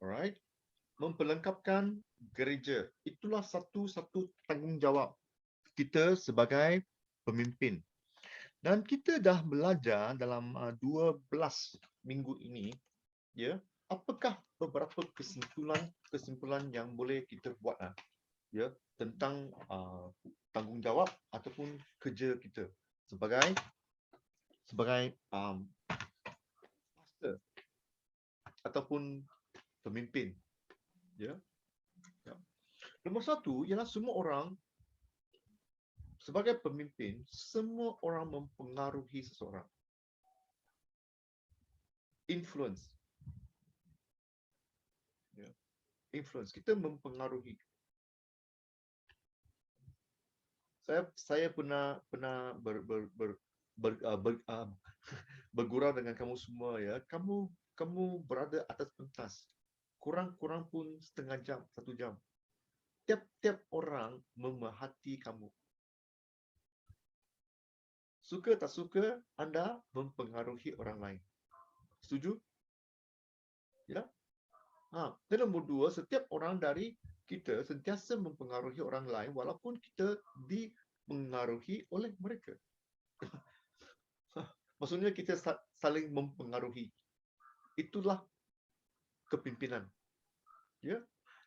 Alright, memperlengkapkan gereja. Itulah satu-satu tanggungjawab kita sebagai pemimpin. Dan kita dah belajar dalam 12 minggu ini, ya, apakah beberapa kesimpulan yang boleh kita buat, ya, tentang tanggungjawab ataupun kerja kita sebagai pastor ataupun pemimpin, ya. Nombor satu ialah semua orang sebagai pemimpin, semua orang mempengaruhi seseorang. Influence. Ya. Influence. Kita mempengaruhi. Saya pernah bergurau dengan kamu semua, ya. Kamu berada atas pentas. Kurang-kurang pun setengah jam, 1 jam. Tiap-tiap orang memerhati kamu. Suka tak suka, anda mempengaruhi orang lain. Setuju? Ya. Dan nombor 2, setiap orang dari kita sentiasa mempengaruhi orang lain walaupun kita dipengaruhi oleh mereka. Maksudnya kita saling mempengaruhi. Itulah kepimpinan. Ya.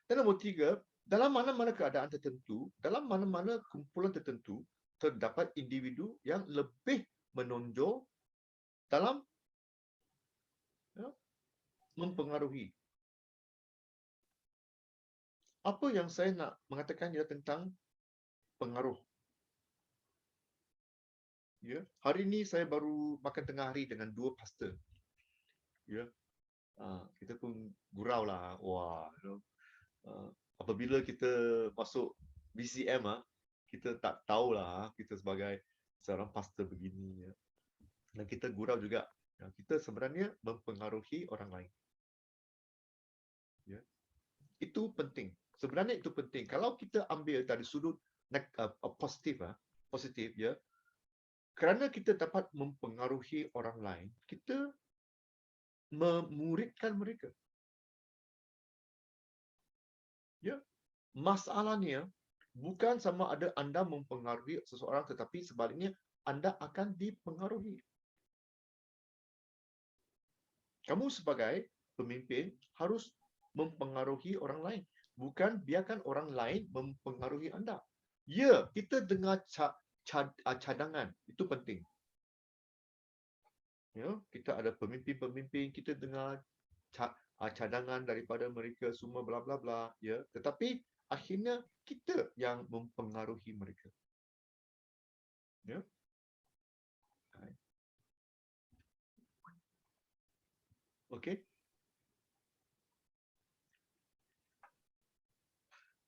Dan nombor 3, dalam mana-mana keadaan tertentu, dalam mana-mana kumpulan tertentu, terdapat individu yang lebih menonjol dalam mempengaruhi. Apa yang saya nak mengatakan ialah tentang pengaruh. Ya, hari ini saya baru makan tengah hari dengan 2 pastor. Ya, kita pun gurau lah. Wah, apabila kita masuk BCM, kita tak tahulah kita sebagai seorang pastor begini, ya. Dan kita gurau juga, ya, kita sebenarnya mempengaruhi orang lain. Ya. Itu penting. Sebenarnya itu penting. Kalau kita ambil dari sudut positif, ya. Kerana kita dapat mempengaruhi orang lain, kita memuridkan mereka. Ya. Masalahnya bukan sama ada anda mempengaruhi seseorang, tetapi sebaliknya anda akan dipengaruhi. Kamu sebagai pemimpin harus mempengaruhi orang lain, bukan biarkan orang lain mempengaruhi anda. Ya, kita dengar cadangan, itu penting. Ya, kita ada pemimpin-pemimpin, kita dengar cadangan daripada mereka semua bla bla bla, ya. Tetapi akhirnya kita yang mempengaruhi mereka. Ya. Okey.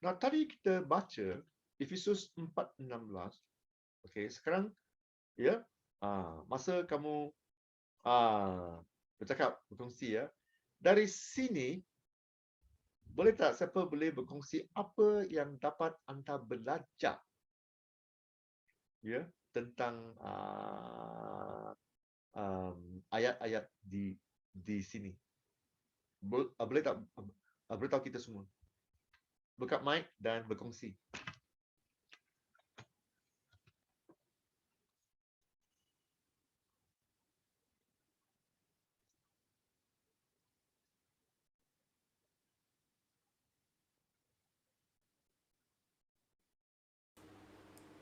Nah, tadi kita baca Efesus 4:16. Okey, sekarang, ya, masa kamu bercakap, berkongsi, ya. Dari sini, boleh tak siapa boleh berkongsi apa yang dapat anda belajar, ya, tentang ayat-ayat di sini? Boleh tak beritahu kita semua? Buka mic dan berkongsi.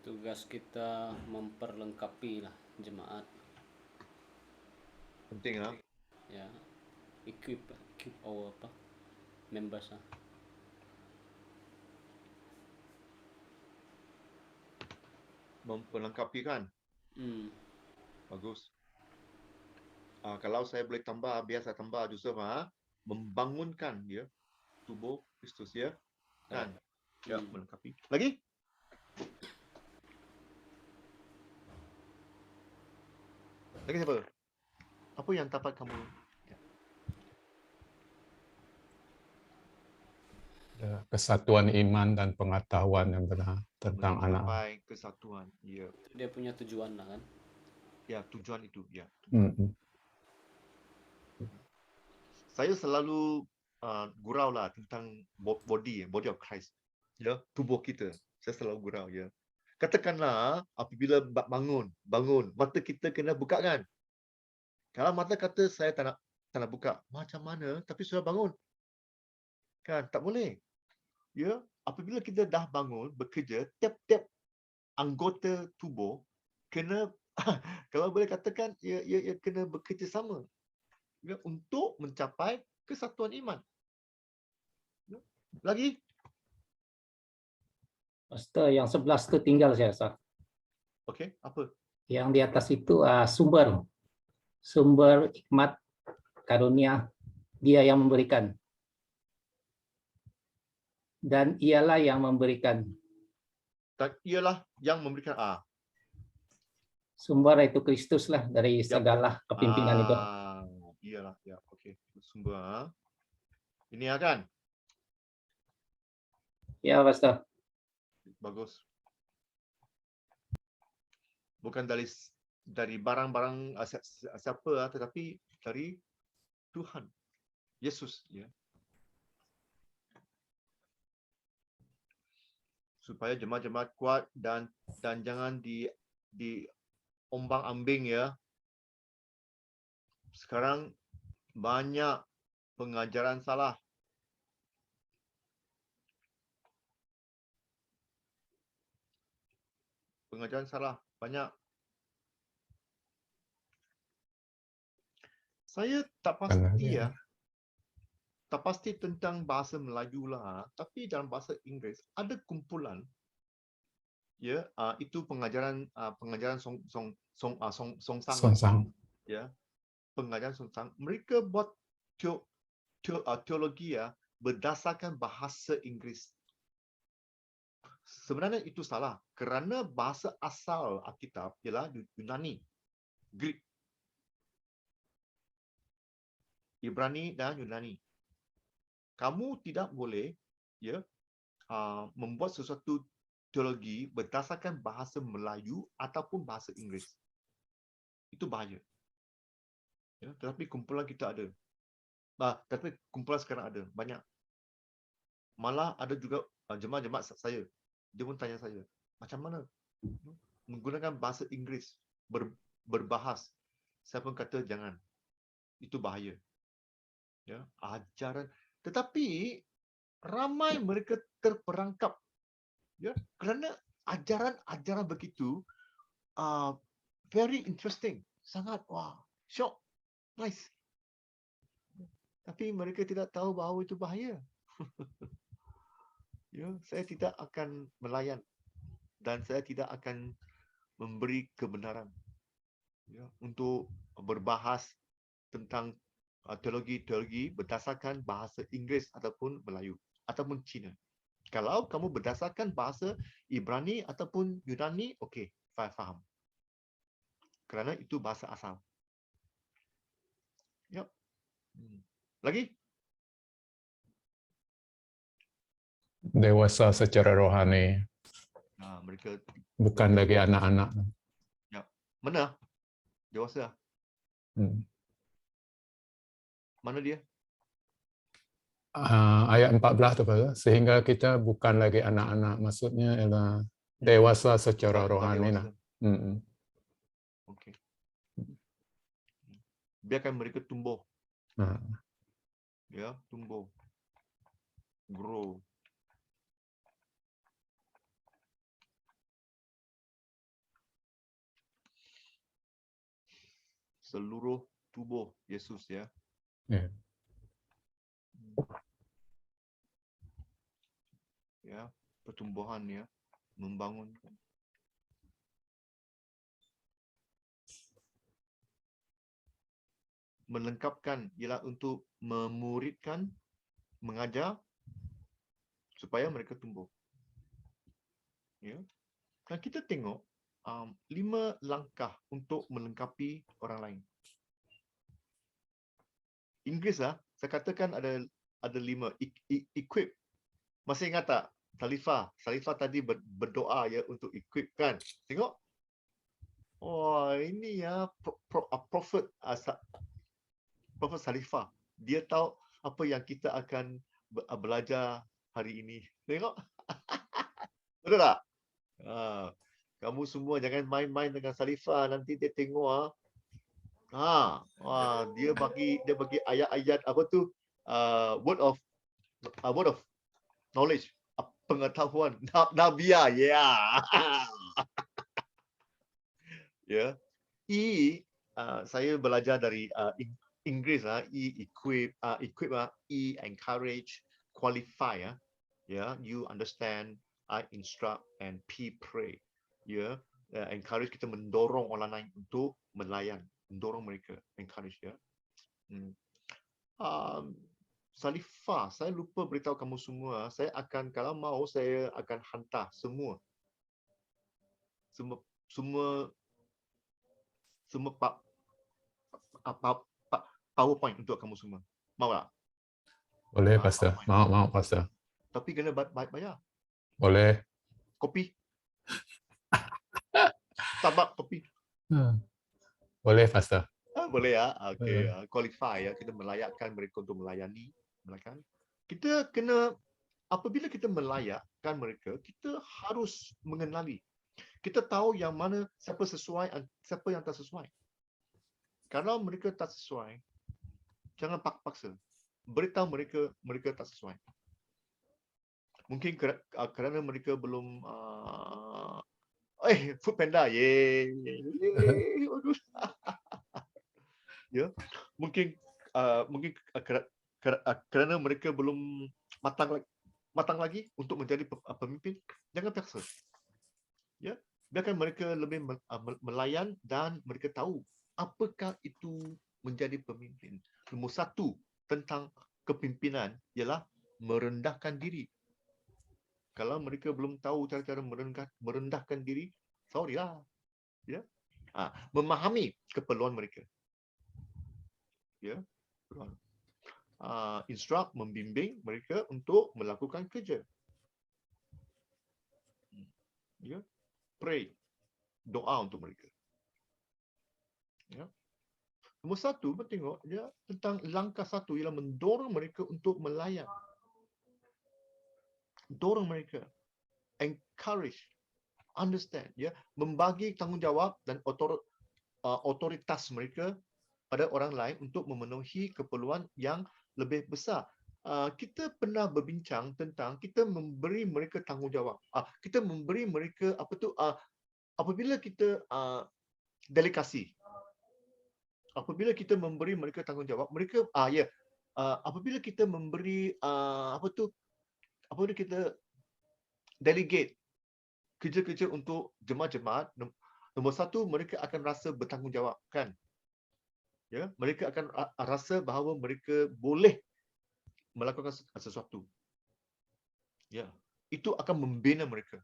Tugas kita memperlengkapi lah jemaat. Penting, Ya, equip our members . Memperlengkapi, kan? Bagus. Kalau saya boleh tambah, biar saya tambah, Joseph, membangunkan, ya, tubuh Kristus, ya, kan? Ya, melengkapi. Lagi? Lagi siapa? Apa yang dapat kamu? Kesatuan iman dan pengetahuan yang benar tentang anak. Mencapai kesatuan, ya. Dia punya tujuan lah, kan? Ya, tujuan itu, ya. Saya selalu gurau lah tentang body of Christ. Ya, tubuh kita. Saya selalu gurau ya. Katakanlah apabila bangun, mata kita kena buka kan? Kalau mata kata saya tak nak buka, macam mana? Tapi sudah bangun. Kan, tak boleh. Ya, apabila kita dah bangun bekerja, tiap-tiap anggota tubuh kena kalau boleh katakan ia kena bekerja sama ya, untuk mencapai kesatuan iman. Ya. Lagi Pastor, yang 11 tu tinggal saya rasa. okey, apa? Yang di atas itu sumber hikmat karunia dia yang memberikan. Dan ialah yang memberikan. Dan ialah yang memberikan Sumber itu Kristus lah dari segala kepimpinan itu. Iyalah, ya, okey. Sumber. Ini kan? Ya, Pastor. Bagus. Bukan dari barang-barang siapa, tetapi dari Tuhan Yesus, ya. Supaya jemaat-jemaat kuat dan jangan diombang-ambing ya. Sekarang banyak pengajaran salah. Pengajaran salah banyak. Saya tak pasti ya. Tak pasti tentang bahasa Melayu lah, tapi dalam bahasa Inggeris ada kumpulan ya, itu pengajaran songsang. Ya. Pengajaran songsang. Mereka buat teologi ya berdasarkan bahasa Inggeris. Sebenarnya itu salah kerana bahasa asal Alkitab ialah Yunani, Greek, Ibrani dan Yunani. Kamu tidak boleh ya membuat sesuatu teologi berdasarkan bahasa Melayu ataupun bahasa Inggeris. Itu bahaya. Ya, tetapi kumpulan kita ada. Tapi kumpulan sekarang ada banyak. Malah ada juga jemaat-jemaat saya. Dia pun tanya saya, macam mana menggunakan bahasa Inggeris berbahas. Saya pun kata jangan. Itu bahaya. Ya, ajaran. Tetapi ramai mereka terperangkap ya kerana ajaran-ajaran begitu very interesting, sangat shock, nice. Tapi mereka tidak tahu bahawa itu bahaya. Ya, saya tidak akan melayan dan saya tidak akan memberi kebenaran ya untuk berbahas tentang teologi berdasarkan bahasa Inggeris ataupun Melayu ataupun Cina. Kalau kamu berdasarkan bahasa Ibrani ataupun Yunani, okey, faham. Kerana itu bahasa asal. Yep. Lagi? Dewasa secara rohani. Mereka bukan lagi anak-anak. Ya. Mana? Dewasa. Mana dia? Ayat 14 tu Pak, sehingga kita bukan lagi anak-anak, maksudnya ialah dewasa secara rohani lah. Okey. Biarkan mereka tumbuh. Ya, tumbuh. Grow. Seluruh tubuh Yesus ya. Yeah. Ya, pertumbuhan ya, membangunkan. Melengkapkan ialah untuk memuridkan, mengajar supaya mereka tumbuh. Ya. Dan kita tengok 5 langkah untuk melengkapi orang lain. Inggeris saya katakan ada 5 equip. Masih ingat tak? Salifah tadi berdoa ya untuk equip kan. Tengok. Ini ya Prophet Salifah. Dia tahu apa yang kita akan belajar hari ini. Tengok. Betul tak? Kamu semua jangan main-main dengan Salifah, nanti dia tengok dia bagi ayat-ayat apa tu? Word of knowledge, pengetahuan nabiah. Ya. Saya belajar dari Inggeris equip, encourage, qualify you understand, I instruct, and P pray. Encourage, kita mendorong orang lain untuk melayan, mendorong mereka, encourage Salifah, saya lupa beritahu kamu semua, saya akan, kalau mau, saya akan hantar semua PowerPoint untuk kamu semua. Mau tak? Boleh, Pastor. Mau, Pastor. Tapi kena bayar. Boleh. Kopi. Starbucks kopi. Boleh, Pastor. Boleh ya. Okey. Qualify kita melayakkan mereka untuk melayani. Kita kena, apabila kita melayakkan mereka, kita harus mengenali. Kita tahu yang mana siapa sesuai, siapa yang tak sesuai. Kalau mereka tak sesuai, jangan paksa. Beritahu mereka tak sesuai. Mungkin kerana mereka belum Food Panda, mungkin kerana mereka belum matang lagi untuk menjadi pemimpin, jangan paksa. Biarkan mereka lebih melayan dan mereka tahu apakah itu menjadi pemimpin. Nombor satu tentang kepimpinan ialah merendahkan diri. Kalau mereka belum tahu cara-cara merendahkan diri, sorry lah. Memahami keperluan mereka. Instruct, membimbing mereka untuk melakukan kerja. Pray, doa untuk mereka. Nombor satu, tengok tentang langkah satu ialah mendorong mereka untuk melayan. Dorong mereka, encourage, understand, membagi tanggungjawab dan otoritas mereka pada orang lain untuk memenuhi keperluan yang lebih besar. Kita pernah berbincang tentang kita memberi mereka tanggungjawab. Kita memberi mereka apabila kita delegasi. Apabila kita memberi mereka tanggungjawab, mereka apabila kita memberi apabila kita delegate kerja-kerja untuk jemaat-jemaat, nombor satu, mereka akan rasa bertanggungjawab, kan? Mereka akan rasa bahawa mereka boleh melakukan sesuatu. Itu akan membina mereka.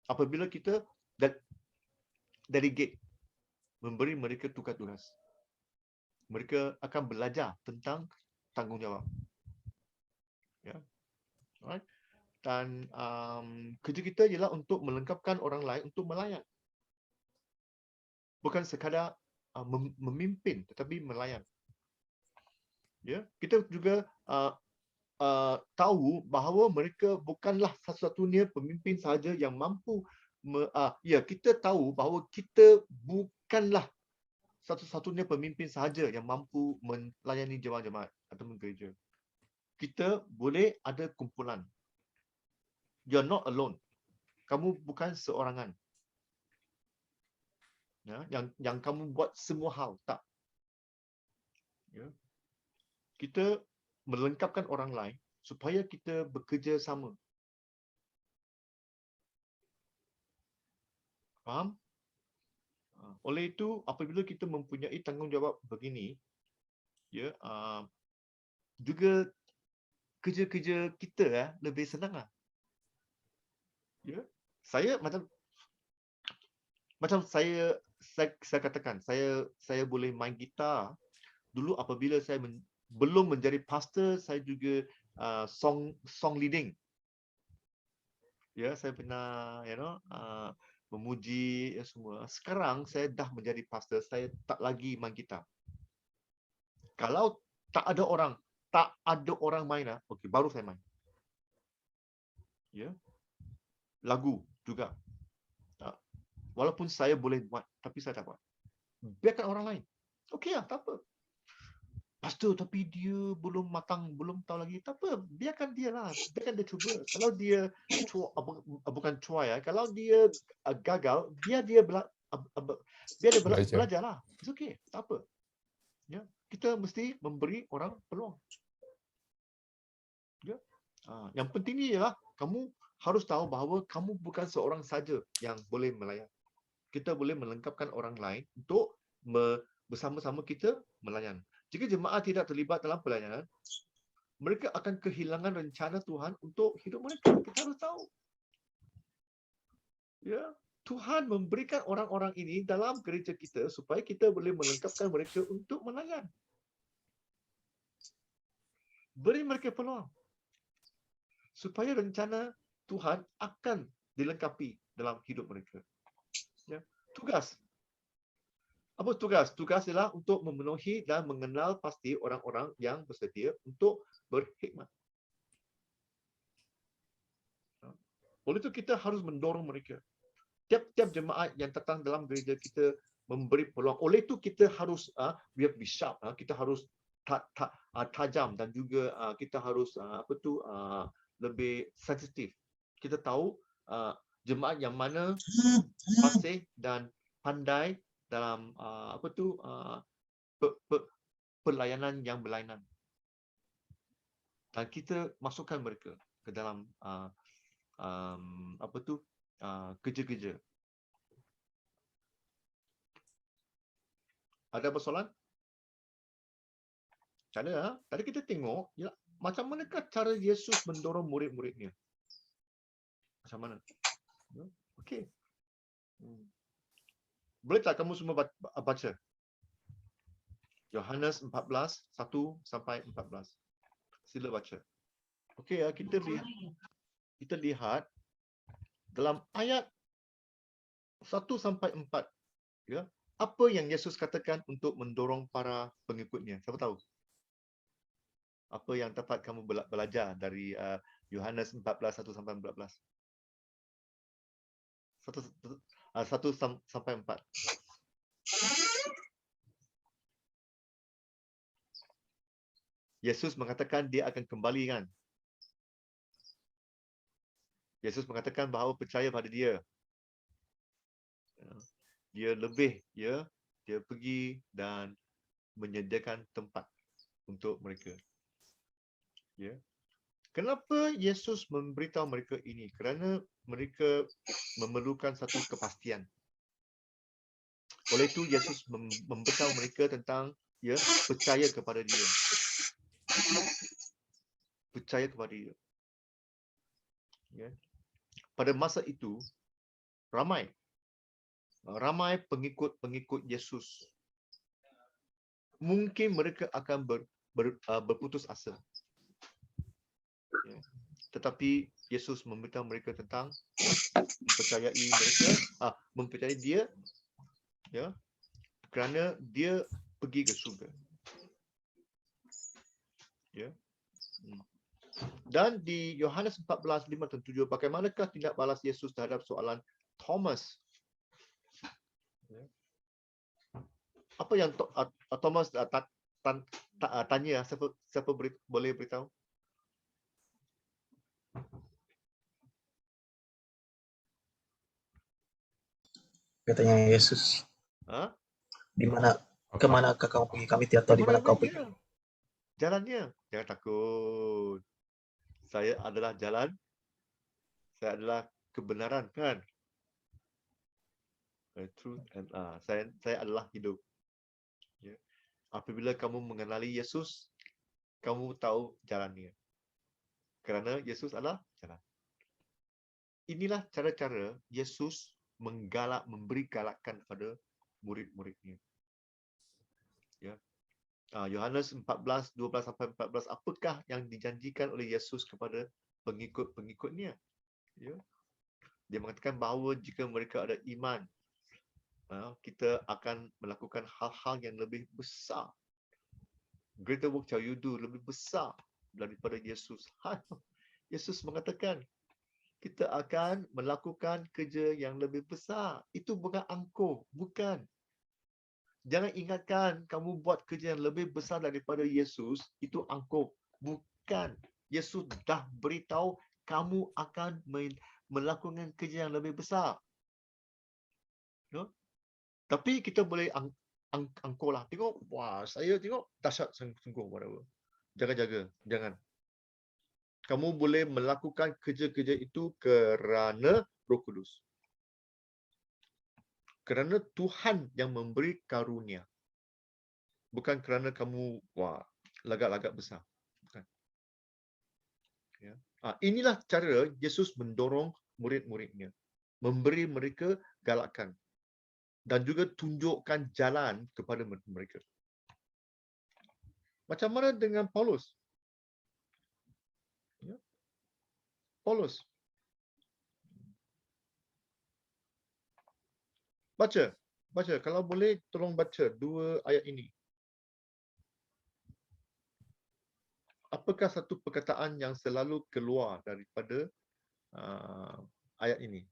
Apabila kita delegate, memberi mereka tugas-tugas, mereka akan belajar tentang tanggungjawab. Alright. Dan kerja kita ialah untuk melengkapkan orang lain untuk melayan. Bukan sekadar memimpin, tetapi melayan. Kita juga tahu bahawa mereka bukanlah satu-satunya pemimpin sahaja yang mampu. Kita tahu bahawa kita bukanlah satu-satunya pemimpin sahaja yang mampu melayani jemaat-jemaat atau gereja. Kita boleh ada kumpulan. You're not alone. Kamu bukan seorangan. Yang kamu buat semua hal, tak. Kita melengkapkan orang lain supaya kita bekerja sama. Faham? Oleh itu, apabila kita mempunyai tanggungjawab begini, juga kerja-kerja kita lebih senang. Saya macam saya katakan, saya boleh main gitar. Dulu apabila saya belum menjadi pastor, saya juga song leading. Saya pernah memuji semua. Sekarang saya dah menjadi pastor, saya tak lagi main gitar. Kalau tak ada orang, tak ada orang main, okey, baru saya main. Ya. Lagu juga. Walaupun saya boleh buat, tapi saya tak buat. Biarkan orang lain. Okey lah, tak apa. Pastor, tapi dia belum matang, belum tahu lagi. Tak apa, biarkan dia lah. Biarkan dia cuba. Kalau dia bukan try ya, kalau dia gagal, biar dia belajar lah. It's okay, tak apa. Ya, kita mesti memberi orang peluang. Ya. Yang penting ni ialah kamu harus tahu bahawa kamu bukan seorang saja yang boleh melayan. Kita boleh melengkapkan orang lain untuk bersama-sama kita melayan. Jika jemaah tidak terlibat dalam pelayanan, mereka akan kehilangan rencana Tuhan untuk hidup mereka. Kita harus tahu. Ya, Tuhan memberikan orang-orang ini dalam gereja kita supaya kita boleh melengkapkan mereka untuk melayan. Beri mereka peluang. Supaya rencana Tuhan akan dilengkapi dalam hidup mereka. Ya. Tugas. Apa tugas? Tugas ialah untuk memenuhi dan mengenal pasti orang-orang yang bersedia untuk berkhidmat. Oleh itu kita harus mendorong mereka. Tiap-tiap jemaat yang datang dalam gereja kita memberi peluang. Oleh itu kita harus we have to be sharp. Kita harus tajam dan juga kita harus lebih sensitif. Kita tahu jemaat yang mana fasih dan pandai dalam pelayanan yang berlainan. Dan kita masukkan mereka ke dalam kerja-kerja. Ada persoalan? Cara tadi kita tengok macam manakah cara Yesus mendorong murid-muridnya. Macam mana? Okey. Boleh tak kamu semua baca? Yohanes 14, 1 sampai 14. Sila baca. Okey ya, kita lihat dalam ayat 1 sampai 4 ya, apa yang Yesus katakan untuk mendorong para pengikutnya. Siapa tahu? Apa yang dapat kamu belajar dari Yohanes 14, 1 sampai 14? 1 sampai 4. Yesus mengatakan dia akan kembali kan? Yesus mengatakan bahawa percaya pada dia. Dia lebih, ya, dia pergi dan menyediakan tempat untuk mereka. Ya. Kenapa Yesus memberitahu mereka ini? Kerana mereka memerlukan satu kepastian. Oleh itu Yesus memberitahu mereka tentang percaya kepada dia. Percaya kepada dia. Ya. Pada masa itu ramai pengikut Yesus. Mungkin mereka akan berputus asa. Ya. Tetapi Yesus memberitahu mereka tentang mempercayai dia, ya, kerana dia pergi ke syurga. Ya. Dan di Yohanes 14, 5 dan 7, bagaimanakah tindak balas Yesus terhadap soalan Thomas? Ya. Apa yang Thomas tanya? Siapa boleh beritahu? Katanya Yesus, di mana, kemanakah kamu pergi? Kami tidak tahu di mana kau pergi. Jalannya, jangan takut. Saya adalah jalan, saya adalah kebenaran, kan? Truth and saya adalah hidup. Ya. Apabila kamu mengenali Yesus, kamu tahu jalannya. Kerana Yesus adalah jalan. Inilah cara-cara Yesus memberi galakan kepada murid-muridnya. Ya. Yohanes 14, 12 sampai 14, apakah yang dijanjikan oleh Yesus kepada pengikut-pengikutnya? Ya. Dia mengatakan bahawa jika mereka ada iman, kita akan melakukan hal-hal yang lebih besar. Greater work shall you do, lebih besar daripada Yesus. Yesus mengatakan, kita akan melakukan kerja yang lebih besar. Itu bukan angkuh, bukan. Jangan ingatkan kamu buat kerja yang lebih besar daripada Yesus, itu angkuh. Bukan. Yesus dah beritahu kamu akan melakukan kerja yang lebih besar. No? Tapi kita boleh angkuh lah. Tengok, wah, saya tengok dahsyat sungguh, whatever. Jaga-jaga, jangan. Kamu boleh melakukan kerja-kerja itu kerana Roh Kudus. Kerana Tuhan yang memberi karunia. Bukan kerana kamu, wah, lagak-lagak besar. Bukan. Ya. Inilah cara Yesus mendorong murid-muridnya. Memberi mereka galakan. Dan juga tunjukkan jalan kepada mereka. Macam mana dengan Paulus? Ya. Paulus. Baca. Kalau boleh tolong baca 2 ayat ini. Apakah satu perkataan yang selalu keluar daripada ayat ini?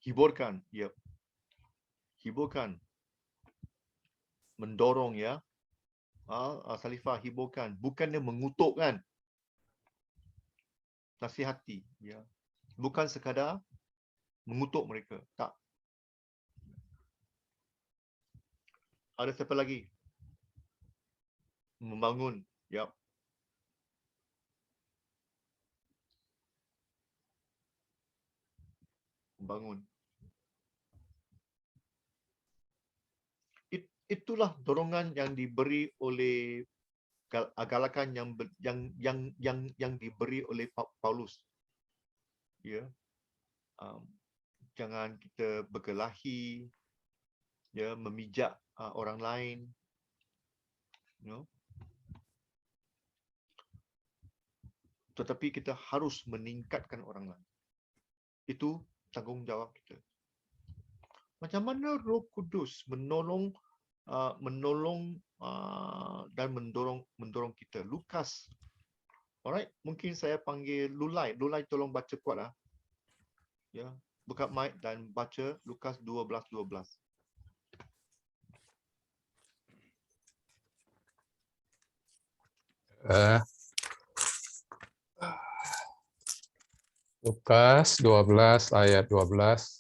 Hiburkan, ya. Hiburkan. Mendorong, ya. Salifah, hiburkan. Bukannya mengutukkan. Nasihati, ya. Bukan sekadar mengutuk mereka. Tak. Ada siapa lagi? Membangun, ya. Membangun. Itulah dorongan yang diberi oleh galakan yang diberi oleh Paulus. Ya. Jangan kita berkelahi, ya, memijak orang lain. You know? Tetapi kita harus meningkatkan orang lain. Itu tanggungjawab kita. Macam mana Roh Kudus menolong dan mendorong kita. Lukas. Alright, mungkin saya panggil Lulai. Lulai tolong baca kuat lah. Ya, buka mic dan baca Lukas 12:12. Lukas 12 ayat 12.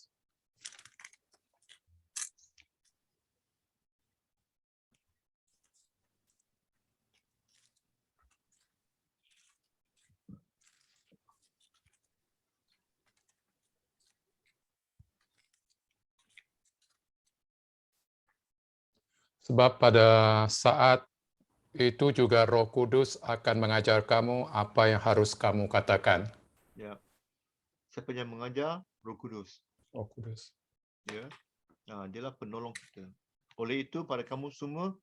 Sebab pada saat itu juga Roh Kudus akan mengajar kamu apa yang harus kamu katakan. Ya. Siapa yang mengajar? Roh Kudus. Roh Kudus. Ya. Dialah penolong kita. Oleh itu pada kamu semua,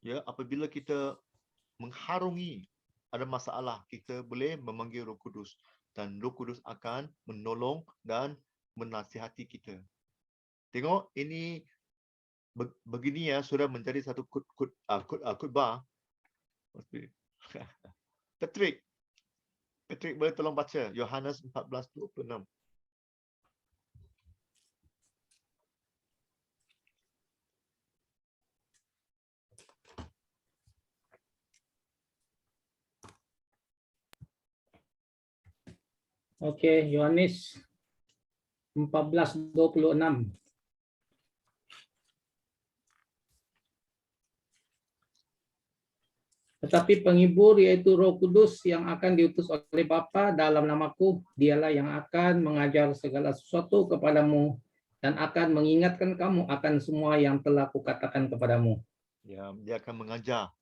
ya, apabila kita mengharungi ada masalah, kita boleh memanggil Roh Kudus dan Roh Kudus akan menolong dan menasihati kita. Tengok ini begini, ya, sudah menjadi satu khutbah. Patrick boleh tolong baca Yohanes 14:26. Oke, Yohanes 14:26. Tetapi penghibur yaitu Roh Kudus yang akan diutus oleh Bapa dalam namaku, dialah yang akan mengajar segala sesuatu kepadamu dan akan mengingatkan kamu akan semua yang telah kukatakan kepadamu. Ya, dia akan mengajar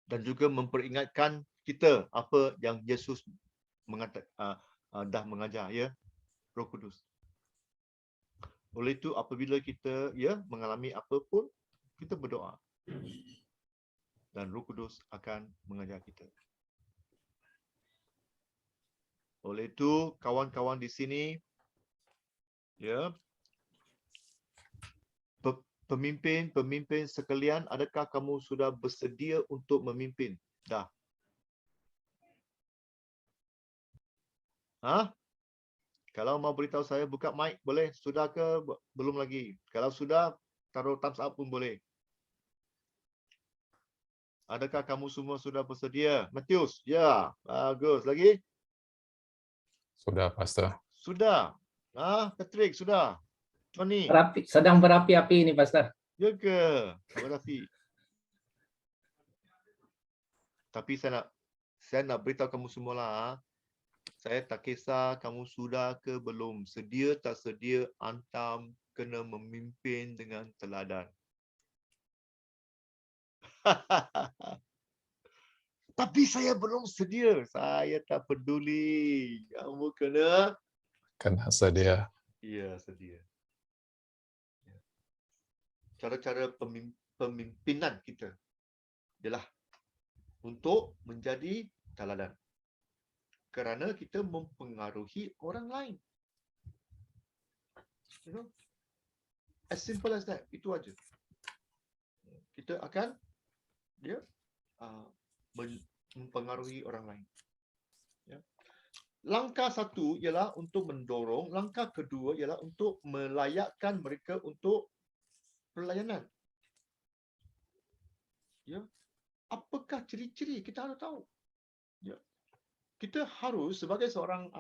dan juga memperingatkan kita apa yang Yesus dah mengajar, ya, Roh Kudus. Oleh itu apabila kita mengalami apa pun, kita berdoa dan Roh Kudus akan mengajar kita. Oleh itu kawan-kawan di sini, pemimpin sekalian, adakah kamu sudah bersedia untuk memimpin? Dah. Kalau mau beritahu saya buka mic boleh? Sudah ke belum lagi? Kalau sudah, taruh thumbs up pun boleh. Adakah kamu semua sudah bersedia? Matius, ya, bagus. Lagi? Sudah, Pastor. Sudah. Patrick, sudah. Tony. Sedang berapi-api ini, Pastor. Ya ke? Berapi. Tapi saya nak beritahu kamu semua lah. Saya tak kisah kamu sudah ke belum. Sedia tak sedia, antam kena memimpin dengan teladan. Tapi saya belum sedia. Saya tak peduli. Kamu kena sedia. Ya, sedia. Cara-cara pemimpinan kita ialah untuk menjadi teladan. Kerana kita mempengaruhi orang lain. You know? As simple as that. Itu aja. Kita akan mempengaruhi orang lain. Ya. Langkah satu ialah untuk mendorong, langkah kedua ialah untuk melayakkan mereka untuk pelayanan. Ya. Apakah ciri-ciri? Kita harus tahu. Ya. Kita harus sebagai seorang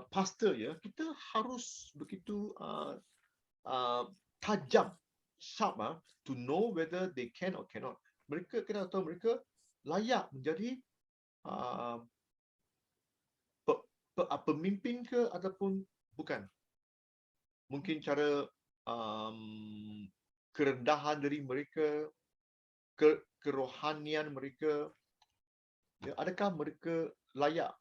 pastor, ya, kita harus begitu tajam, sharp, to know whether they can or cannot. Mereka, kita tahu mereka layak menjadi pemimpin ke ataupun bukan. Mungkin cara kerendahan diri mereka, kerohanian mereka, ya, adakah mereka layak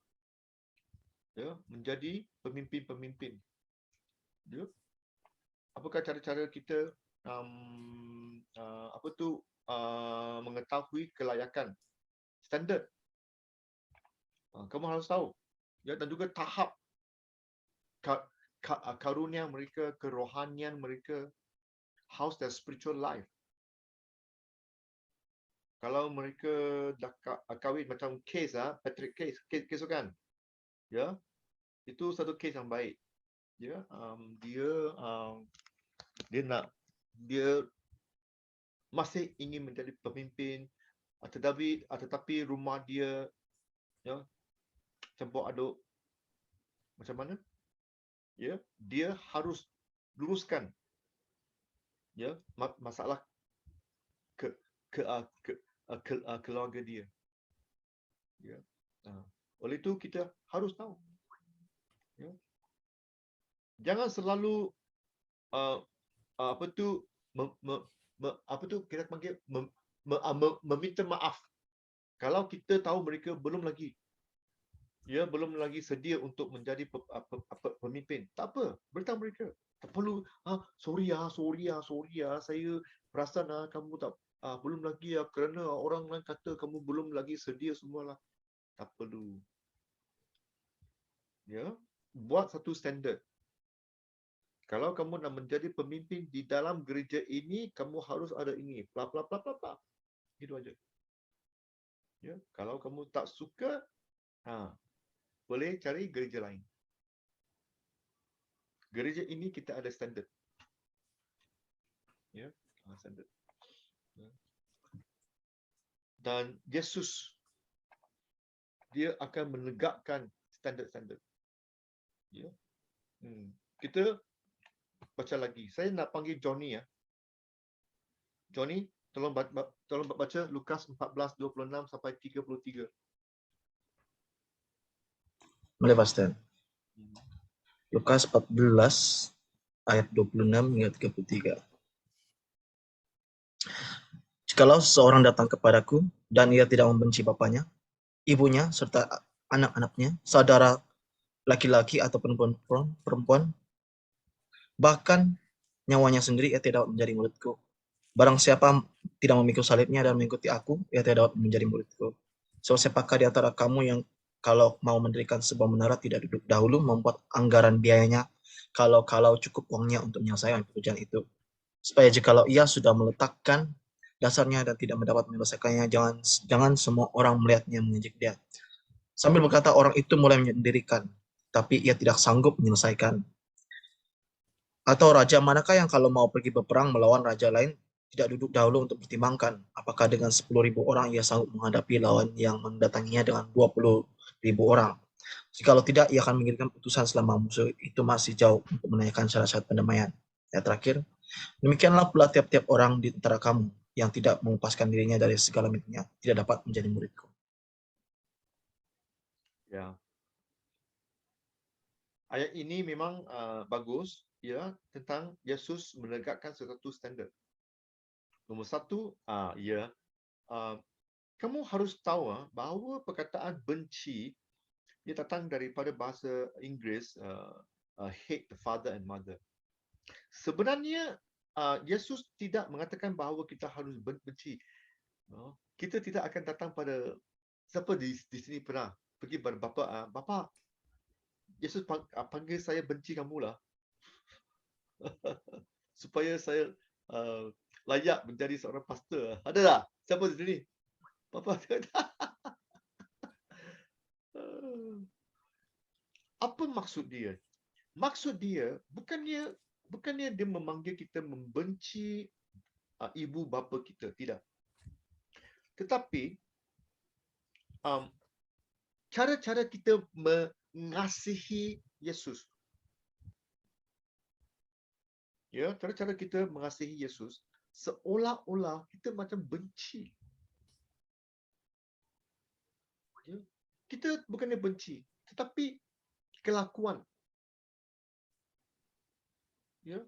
menjadi pemimpin-pemimpin? Ya. Apakah cara-cara kita mengetahui kelayakan standard? Kamu harus tahu, ya, dan juga tahap karunia mereka, kerohanian mereka, how's their spiritual life. Kalau mereka dah kahwin macam case, Patrick case tu kan, ya, itu satu case yang baik. Ya, dia masih ingin menjadi pemimpin, tetapi rumah dia, ya, campur aduk macam mana? Ya, dia harus luruskan, ya, masalah keluarga dia. Ya. Oleh itu kita harus tahu. Ya. Jangan selalu kita panggil meminta maaf kalau kita tahu mereka belum lagi sedia untuk menjadi pemimpin. Tak apa, beritahu mereka. Tak perlu sorry saya perasan kamu tak belum lagi kerana orang lain kata kamu belum lagi sedia semualah. Tak perlu. Ya, buat satu standard. Kalau kamu nak menjadi pemimpin di dalam gereja ini, kamu harus ada ini. Bla bla bla bla bla. Itu aja. Ya, kalau kamu tak suka, boleh cari gereja lain. Gereja ini kita ada standard. Ya, standard. Ya. Dan Yesus dia akan menegakkan standard-standard. Ya. Kita baca lagi. Saya nak panggil Johnny ya. Johnny, tolong baca Lukas 14:26 sampai 33. Boleh, Pastor. Lukas 14 ayat 26 hingga 33. Jikalau seseorang datang kepadaku dan ia tidak membenci bapaknya, ibunya, serta anak-anaknya, saudara laki-laki atau perempuan, bahkan nyawanya sendiri, ia tidak dapat menjadi muridku. Barang siapa tidak memikul salibnya dan mengikuti aku, ia tidak dapat menjadi muridku. So, siapakah di antara kamu yang kalau mau mendirikan sebuah menara tidak duduk dahulu membuat anggaran biayanya, kalau cukup uangnya untuk menyelesaikan pekerjaan itu, supaya jikalau ia sudah meletakkan dasarnya dan tidak mendapat menyelesaikannya, jangan semua orang melihatnya mengejek dia. Sambil berkata, orang itu mulai mendirikan, tapi ia tidak sanggup menyelesaikan. Atau raja manakah yang kalau mau pergi berperang melawan raja lain, tidak duduk dahulu untuk pertimbangkan apakah dengan 10.000 orang ia sanggup menghadapi lawan yang mendatanginya dengan 20.000 orang. Jikalau tidak, ia akan mengirimkan utusan selama musuh itu masih jauh untuk menanyakan syarat-syarat pendamaian. Yang terakhir, demikianlah pula tiap-tiap orang di antara kamu yang tidak mengupaskan dirinya dari segala miliknya tidak dapat menjadi muridku. Ya. Ayat ini memang bagus, ya, tentang Yesus menegakkan sesuatu standard. Nombor satu, kamu harus tahu bahawa perkataan benci dia datang daripada bahasa Inggeris hate the father and mother. Sebenarnya Yesus tidak mengatakan bahawa kita harus benci. Kita tidak akan datang pada siapa di sini pernah pergi pada bapa, Yesus panggil saya benci kamulah supaya saya layak menjadi seorang pastor. Ada tak? Siapa di sini? Bapa kata. Apa maksud dia? Maksud dia bukannya dia memanggil kita membenci ibu bapa kita, tidak. Tetapi cara-cara kita mengasihi Yesus. Ya, cara-cara kita mengasihi Yesus seolah-olah kita macam benci. Ya, kita bukannya benci, tetapi kelakuan. Ya.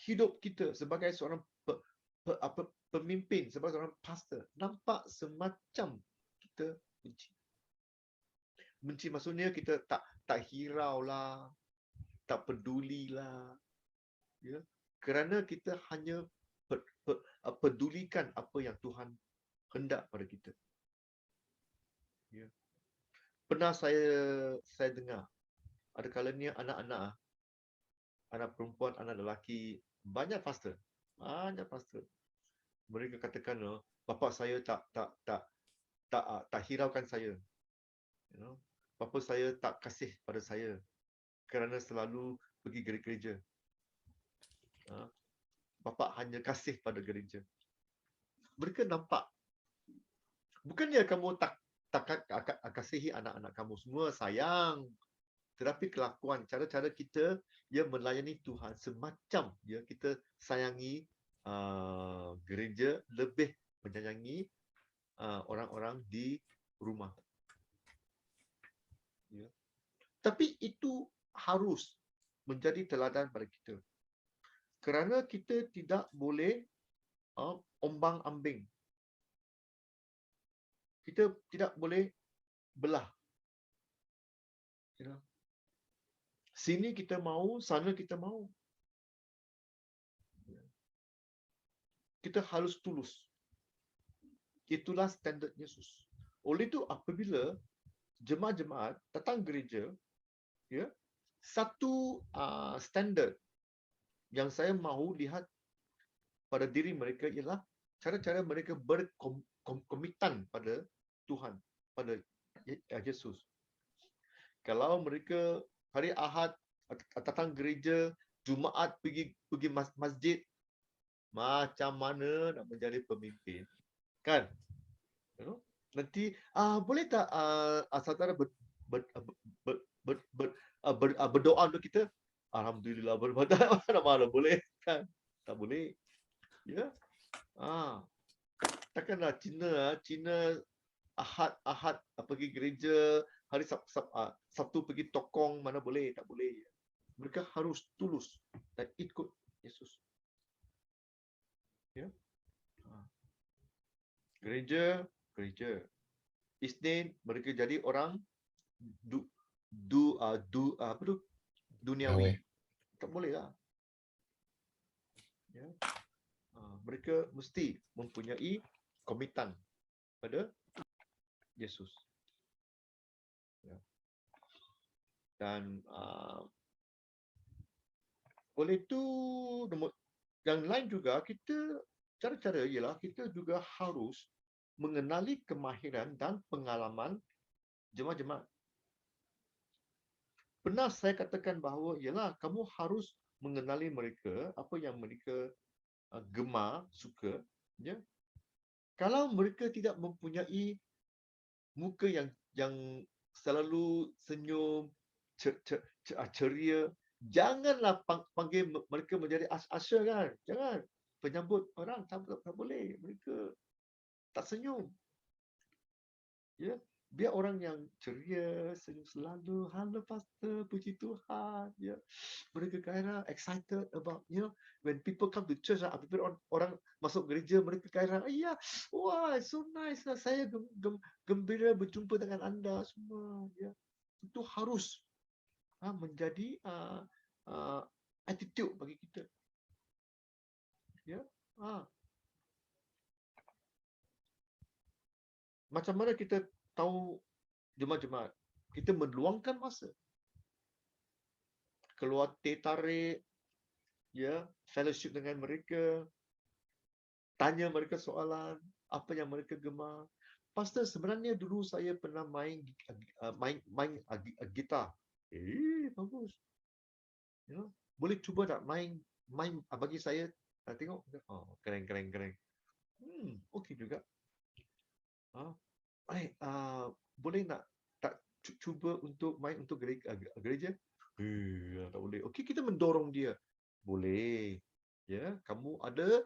Hidup kita sebagai seorang pemimpin, sebagai seorang pastor nampak semacam kita benci. Benci maksudnya kita tak hiraulah, tak pedulilah. Ya, kerana kita hanya pedulikan apa yang Tuhan hendak pada kita. Ya. Pernah saya dengar ada kalanya anak perempuan, anak lelaki banyak pastor. Mereka katakan, bapa saya tak hiraukan saya. Bapa saya tak kasih pada saya kerana selalu pergi gereja. Bapa hanya kasih pada gereja. Mereka nampak, bukannya kamu tak kasihi anak-anak kamu, semua sayang, tetapi kelakuan, cara-cara kita melayani Tuhan semacam kita sayangi gereja lebih menyayangi orang-orang di rumah. Ya. Tapi itu harus menjadi teladan pada kita. Kerana kita tidak boleh ombang-ambing. Kita tidak boleh belah. Sini kita mau, sana kita mau. Kita harus tulus. Itulah standard Yesus. Oleh itu apabila jemaat-jemaat datang gereja, ya, satu standard yang saya mahu lihat pada diri mereka ialah cara-cara mereka berkomitan pada Tuhan, pada Yesus. Kalau mereka hari Ahad datang gereja, Jumaat pergi masjid, macam mana nak menjadi pemimpin? Kan? nanti boleh tak saudara berdoa untuk kita? Alhamdulillah mana boleh kan? Tak boleh. Ya. Takkanlah Cina Ahad pergi gereja, hari Sabtu pergi tokong, mana boleh, tak boleh. Mereka harus tulus dan ikut Yesus. Ya. Gereja. Isnin mereka jadi orang duniawi. Tak boleh lah. Ya. Mereka mesti mempunyai komitan pada Yesus. Ya. Dan oleh itu yang lain juga kita cara-cara ialah kita juga harus mengenali kemahiran dan pengalaman jemaat-jemaat. Pernah saya katakan bahawa ialah kamu harus mengenali mereka, apa yang mereka gemar, suka, ya. Kalau mereka tidak mempunyai muka yang selalu senyum, ceria, janganlah panggil mereka menjadi usher kan. Jangan. Penyambut orang tak boleh. Mereka tak senyum. Ya, biar orang yang ceria, senyum selalu, halo pastor, puji Tuhan, ya. Mereka gairah, excited about, when people come to church, orang masuk gereja, mereka gairah, iya, wah, so nice lah, saya gembira berjumpa dengan anda semua, ya. Itu harus menjadi attitude bagi kita. Ya. Macam mana kita tahu jemaat-jemaat? Kita meluangkan masa. Keluar teh tarik, ya, fellowship dengan mereka, tanya mereka soalan, apa yang mereka gemar. Pastor, sebenarnya dulu saya pernah main gitar. Bagus. Ya, boleh cuba tak main bagi saya tengok. Keren. Okey juga. Boleh tak cuba untuk main untuk gereja? Tak boleh. Okey, kita mendorong dia. Boleh. Ya, kamu ada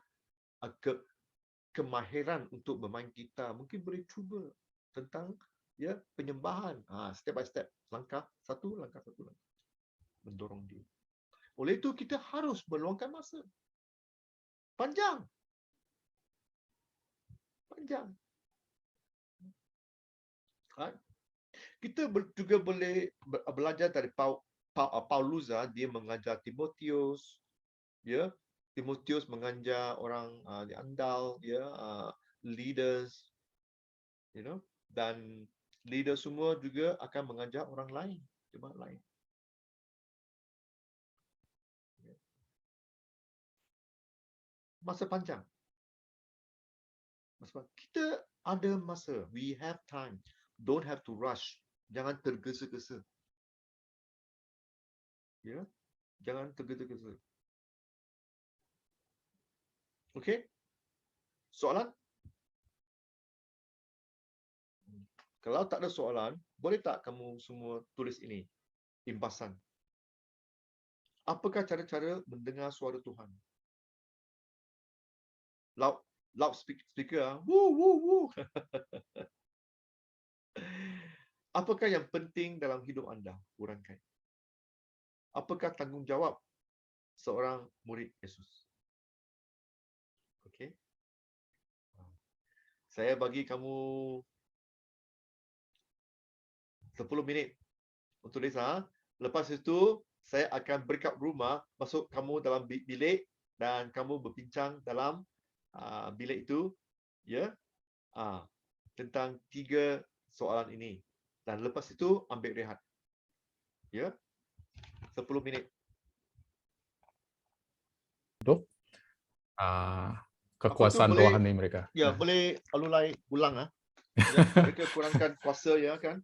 kemahiran untuk bermain gitar, mungkin boleh cuba tentang penyembahan. Step by step, langkah satu. Mendorong dia. Oleh itu kita harus meluangkan masa. Panjang. Kita juga boleh belajar dari Paulus, dia mengajar Timotius, ya. Timotius mengajar orang andal, ya, leaders, dan leader semua juga akan mengajar orang lain, jemaat lain. Masa panjang. Kita ada masa. We have time. Don't have to rush. Jangan tergesa-gesa. Ya, jangan tergesa-gesa. Okey? Soalan? Kalau tak ada soalan, boleh tak kamu semua tulis ini? Imbasan. Apakah cara-cara mendengar suara Tuhan? Loud speaker. Woo. Apakah yang penting dalam hidup anda? Urangkan. Apakah tanggungjawab seorang murid Yesus? Okey. Saya bagi kamu 10 minit untuk tulis. Lepas itu, saya akan break up rumah, masuk kamu dalam bilik dan kamu berbincang dalam bilik itu, ya, tentang 3 soalan ini. Dan lepas itu ambil rehat. Ya. 10 minit. Untuk kekuasaan boleh, rohani mereka. Ya, boleh alulai ulang. Ya, mereka kurangkan kuasa, ya kan?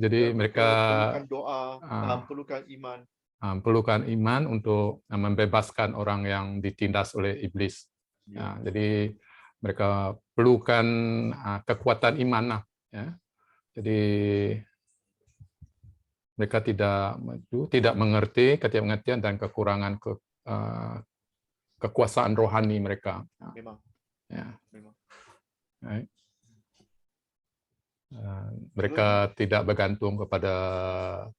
Jadi mereka perlukan doa, perlukan iman. Perlukan iman untuk membebaskan orang yang ditindas oleh iblis. Jadi mereka perlukan kekuatan iman lah, ya. Jadi mereka tidak mengerti ketidakmengertian dan kekurangan kekuasaan rohani mereka. Memang. Ya. Memang. Right. Mereka tidak bergantung kepada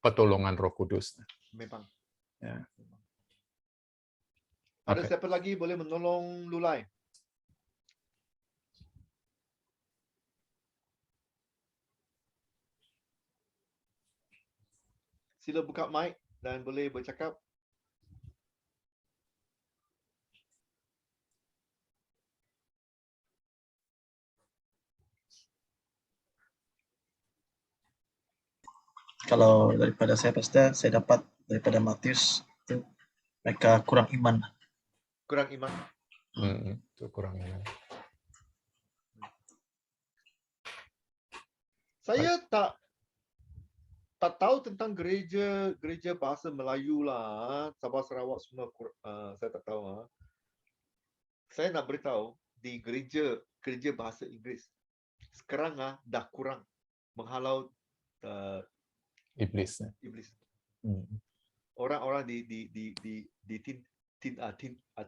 pertolongan Roh Kudus. Memang. Ya. Ada Okay. siapa lagi boleh menolong Lulai? Sila buka mic dan boleh bercakap. Kalau daripada saya Pastor, saya dapat daripada Matius itu mereka kurang iman. Kurang iman. Itu kurang iman. Saya tak tahu tentang gereja bahasa Melayu lah. Sabah Sarawak semua saya tak tahu. Saya nak beritahu di gereja bahasa Inggeris sekarang dah kurang menghalau Iblis. iblis. Orang-orang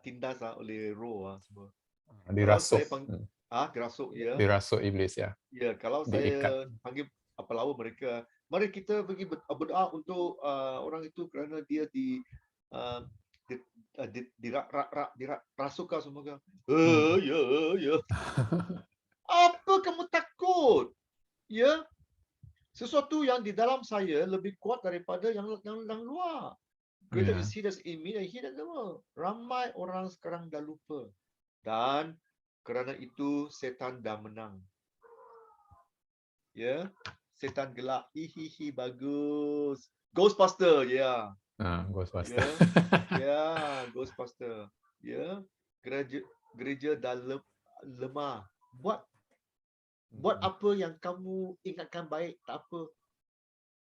tindas oleh roh semua. Dirasuk. Dirasuk ya. Dirasuk iblis ya. Ya, kalau Diikat. saya panggil lawa mereka, mari kita pergi berdoa untuk orang itu kerana dia dirasukan semua kan. Ya. Apa kamu takut? Ya. Sesuatu yang di dalam saya lebih kuat daripada yang luar. Greater is he that's in me than he that's in the world. Ramai orang sekarang dah lupa. Dan kerana itu setan dah menang. Ya. Setan gelak. Hihihi, bagus. Ghostbuster, ya. Ghostbuster. Ya, Ghostbuster. Ya. Gereja dah lemah. Buat apa yang kamu ingatkan baik, tak apa.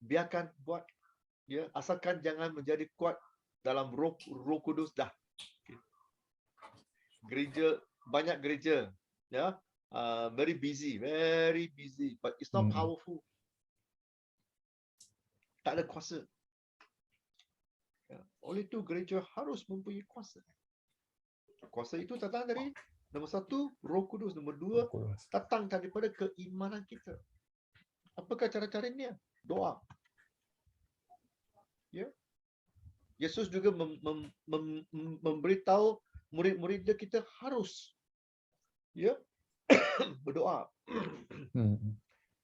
Biarkan buat. Ya, asalkan jangan menjadi kuat dalam roh kudus dah. Gereja, banyak gereja, ya, very busy, but it's not powerful. Tak ada kuasa. Ya, oleh itu gereja harus mempunyai kuasa. Kuasa itu datang dari nombor 1, Roh Kudus. Nombor 2, datang daripada keimanan kita. Apakah cara-caranya? Doa. Ya. Yesus juga memberitahu murid-murid kita harus berdoa.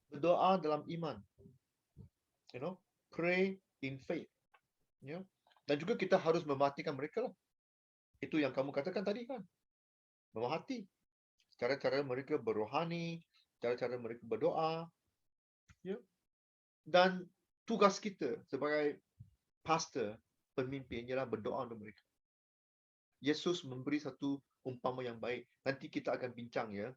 Berdoa dalam iman. Pray in faith. Dan juga kita harus mematikan mereka lah. Itu yang kamu katakan tadi kan. Memahati cara-cara mereka berrohani, cara-cara mereka berdoa. Dan tugas kita sebagai pastor, pemimpin ialah berdoa untuk mereka. Yesus memberi satu umpama yang baik. Nanti kita akan bincang ya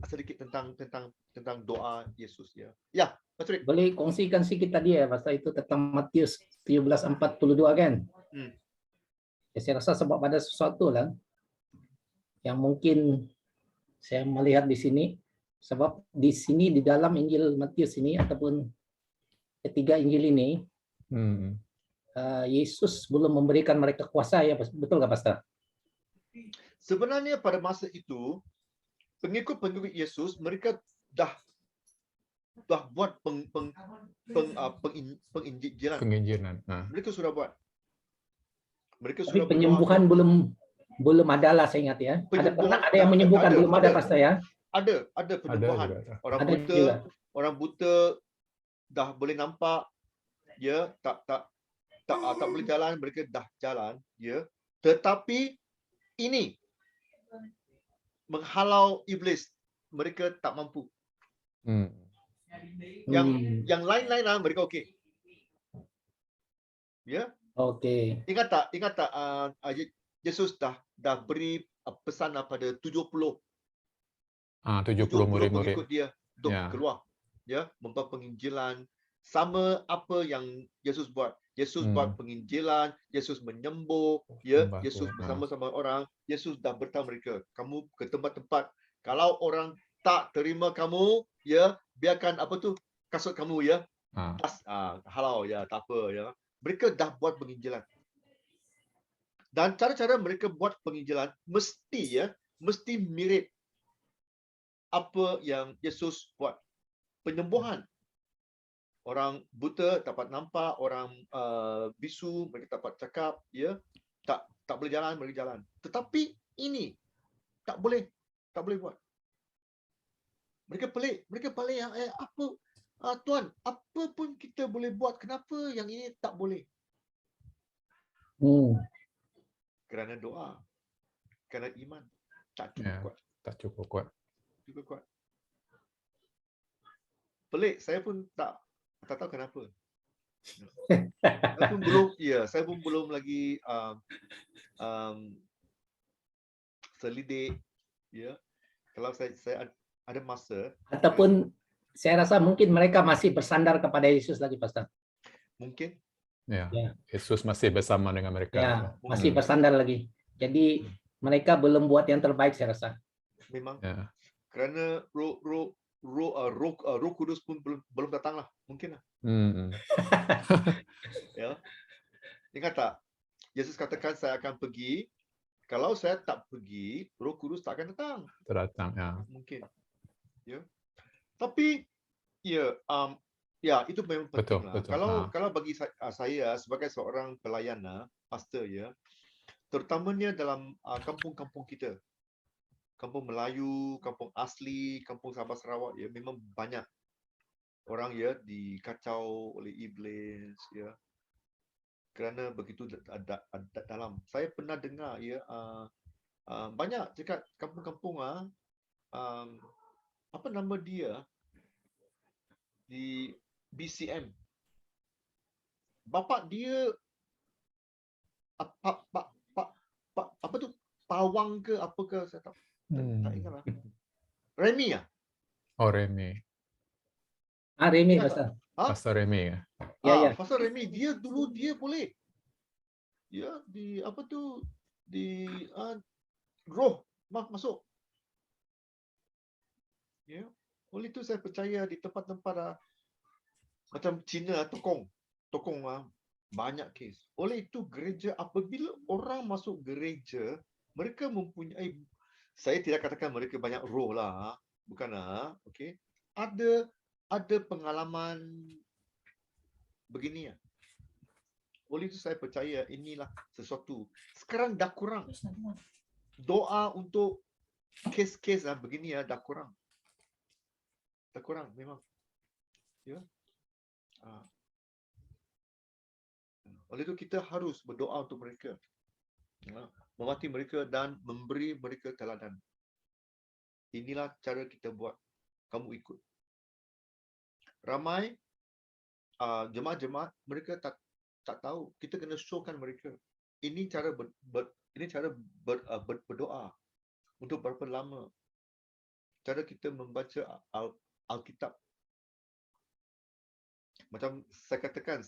sedikit tentang doa Yesus ya. Ya, Patrick. Boleh kongsikan sikit tadi ya pasal itu tentang Matius 17:42 kan? Ya, saya rasa sebab ada sesuatu lah yang mungkin saya melihat di sini, sebab di sini di dalam Injil Matius ini ataupun ketiga Injil ini Yesus belum memberikan mereka kuasa ya, betul nggak Pastor? Sebenarnya pada masa itu pengikut Yesus mereka dah buat penginjilan. Mereka sudah buat. Tapi penyembuhan belum ada lah saya ingat ya. Ada yang menyembuhkan belum ada Pastor ya? Ada penyembuhan. Orang buta dah boleh nampak, ya, tak boleh jalan, mereka dah jalan, ya. Tetapi ini menghalau iblis, mereka tak mampu. Yang lain-lain lah mereka okey. Ya. Okey. Ingat tak Yesus dah beri pesan pada 70 murid-murid pengikut dia untuk keluar, ya, membawa penginjilan sama apa yang Yesus buat. Yesus buat penginjilan, Yesus menyembuh, ya, Membantu. Yesus bersama-sama orang, Yesus dah beritahu mereka, kamu ke tempat-tempat, kalau orang tak terima kamu, ya, biarkan apa tu kasut kamu, ya, halau, ya, tak apa, ya. Mereka dah buat penginjilan. Dan cara-cara mereka buat penginjilan mesti mirip apa yang Yesus buat. Penyembuhan. Orang buta dapat nampak, orang bisu mereka dapat cakap, ya. Tak boleh jalan, mereka jalan. Tetapi ini tak boleh buat. Mereka pelik, apa Tuan, apa pun kita boleh buat, kenapa yang ini tak boleh? Kerana doa, kerana iman tak cukup kuat. Tak cukup kuat. Pelik, saya pun tak tahu kenapa. Saya pun belum lagi selidik, ya. Kalau saya ada masa, Ataupun saya rasa mungkin mereka masih bersandar kepada Yesus lagi, Pastor. mungkin Ya. Ya. Yesus masih bersama dengan mereka. Ya, masih bersandar lagi. Jadi mereka belum buat yang terbaik, saya rasa. memang Ya. kerana Roh Kudus pun belum datang lah, mungkin lah. Ya. Ingat tak? Yesus katakan saya akan pergi. Kalau saya tak pergi, Roh Kudus tak akan datang. Terdatang, ya. Mungkin. Ya. Tapi ya itu memang penting lah. Betul. Kalau bagi saya sebagai seorang pelayan, pastor, ya, terutamanya dalam kampung-kampung kita. Kampung Melayu, kampung asli, kampung Sabah Sarawak, ya, memang banyak orang, ya, dikacau oleh iblis, ya. Kerana begitu dalam. Saya pernah dengar, ya, banyak dekat kampung-kampung, apa nama dia, di BCM. Bapak dia apa tu, pawang ke apa ke, saya tak ingat lah. Remy ya? Oh, Remy. Remy, Pastor. Pastor Remy, ya. Ya. Pastor Remy, dulu dia boleh. Ya, di apa tu, di roh masuk. Ya. Oleh itu saya percaya di tempat-tempat macam Cina, Tokong banyak kes. Oleh itu gereja, apabila orang masuk gereja, mereka mempunyai, saya tidak katakan mereka banyak roh lah, bukanlah, okey. Ada pengalaman begini ya. Oleh itu saya percaya inilah sesuatu. Sekarang dah kurang. Doa untuk kes-kes begini ya dah kurang. Dah kurang memang. Ya. Oleh itu kita harus berdoa untuk mereka. Memati mereka dan memberi mereka teladan. Inilah cara kita buat. Kamu ikut. Ramai jemaat-jemaat mereka tak tahu. Kita kena showkan mereka. Ini cara berdoa untuk berapa lama. Cara kita membaca Alkitab. Macam saya katakan,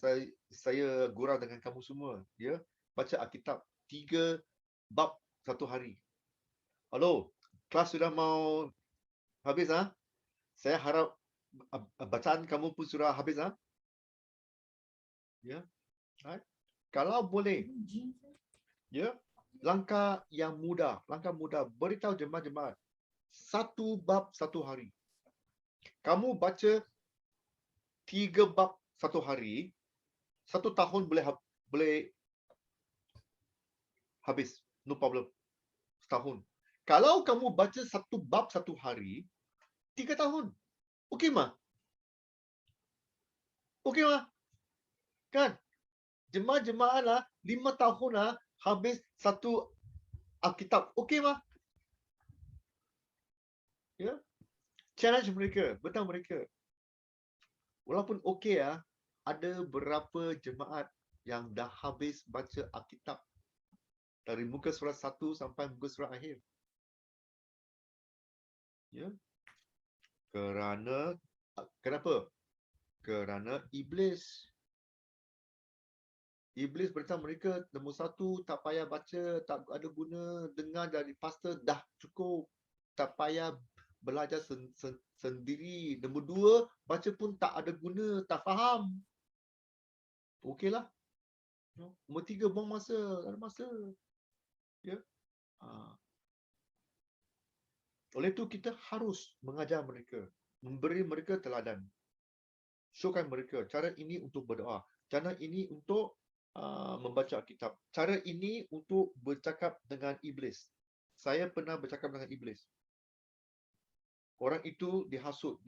saya gurau dengan kamu semua, ya. Baca Alkitab 3 bab satu hari. Halo, kelas sudah mau habis Saya harap bacaan kamu pun sudah habis Ya. Right? Kalau boleh, ya, langkah mudah, beritahu jemaat-jemaat 1 bab 1 hari. Kamu baca 3 bab 1 hari, 1 tahun boleh habis, no problem. Setahun. Kalau kamu baca 1 bab 1 hari, 3 tahun. Okey mah? Kan? Jemaah-jemaah 5 tahun habis 1 Alkitab. Okey mah? Ya. Challenge mereka, beritahu mereka. Walaupun okey ada berapa jemaat yang dah habis baca Alkitab dari muka surat 1 sampai muka surat akhir. Ya. Kenapa? Kerana iblis. Iblis beritahu mereka, nombor satu, tak payah baca, tak ada guna, dengar dari pastor, dah cukup. Tak payah belajar sendiri. Nombor dua, baca pun tak ada guna, tak faham. Okeylah. Nombor tiga, buang masa, tak ada masa. Ya. Oleh itu kita harus mengajar mereka, memberi mereka teladan. Showkan mereka cara ini untuk berdoa, cara ini untuk membaca kitab, cara ini untuk bercakap dengan iblis. Saya pernah bercakap dengan iblis. Orang itu dihasut,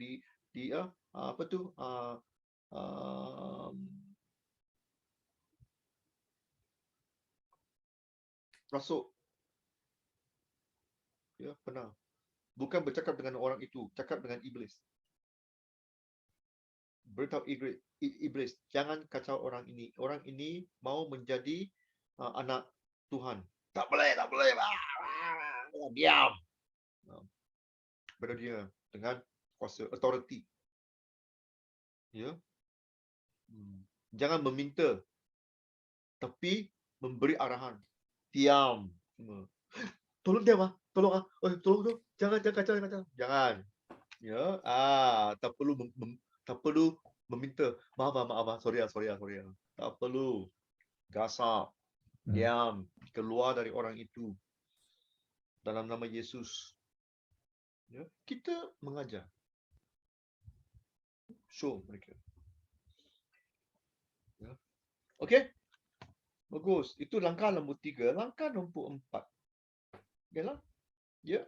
rasuk. Ya, pernah. Bukan bercakap dengan orang itu, cakap dengan iblis. Beritahu iblis, jangan kacau orang ini. Orang ini mau menjadi anak Tuhan. Tak boleh, tak boleh. Diam. Beritahu dia dengan kuasa, authority. Ya. Jangan meminta, tapi memberi arahan. Diam. Tolong dia, tolong tolong. Jangan kacau, jangan. Ya, tak perlu tak perlu meminta. Maaf, sorry. Tak perlu. Gasap. Diam. Keluar dari orang itu. Dalam nama Yesus. Ya, kita mengajar. Show mereka. Ya. Okey? Bagus. Itu langkah nombor 3. Langkah nombor 4. Yalah. Ya.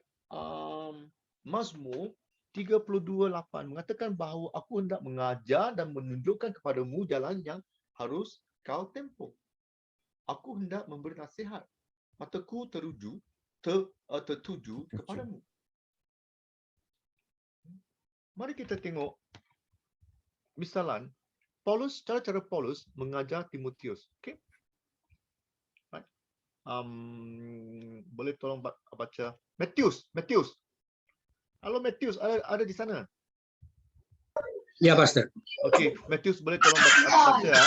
Mazmur 32:8 mengatakan bahawa aku hendak mengajar dan menunjukkan kepadamu jalan yang harus kau tempuh. Aku hendak memberi nasihat. Mataku tertuju kepadamu. Mari kita tengok misalan cara Paulus mengajar Timotius. Okey. Right. Boleh tolong baca Matius. Halo Matius, ada di sana? Ya, Pastor. Okey, Matius boleh tolong baca ya.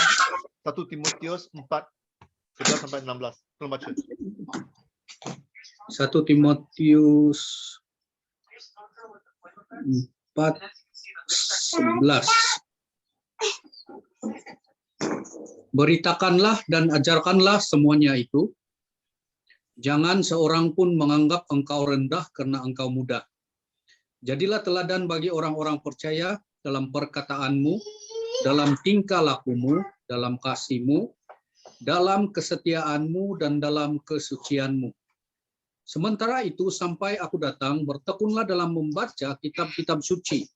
1 Timotius 4:11-16. Tolong baca. 1 Timotius 4:11. Beritakanlah dan ajarkanlah semuanya itu. Jangan seorang pun menganggap engkau rendah karena engkau muda. Jadilah teladan bagi orang-orang percaya dalam perkataanmu, dalam tingkah lakumu, dalam kasihmu, dalam kesetiaanmu, dan dalam kesucianmu. Sementara itu, sampai aku datang, bertekunlah dalam membaca kitab-kitab suci,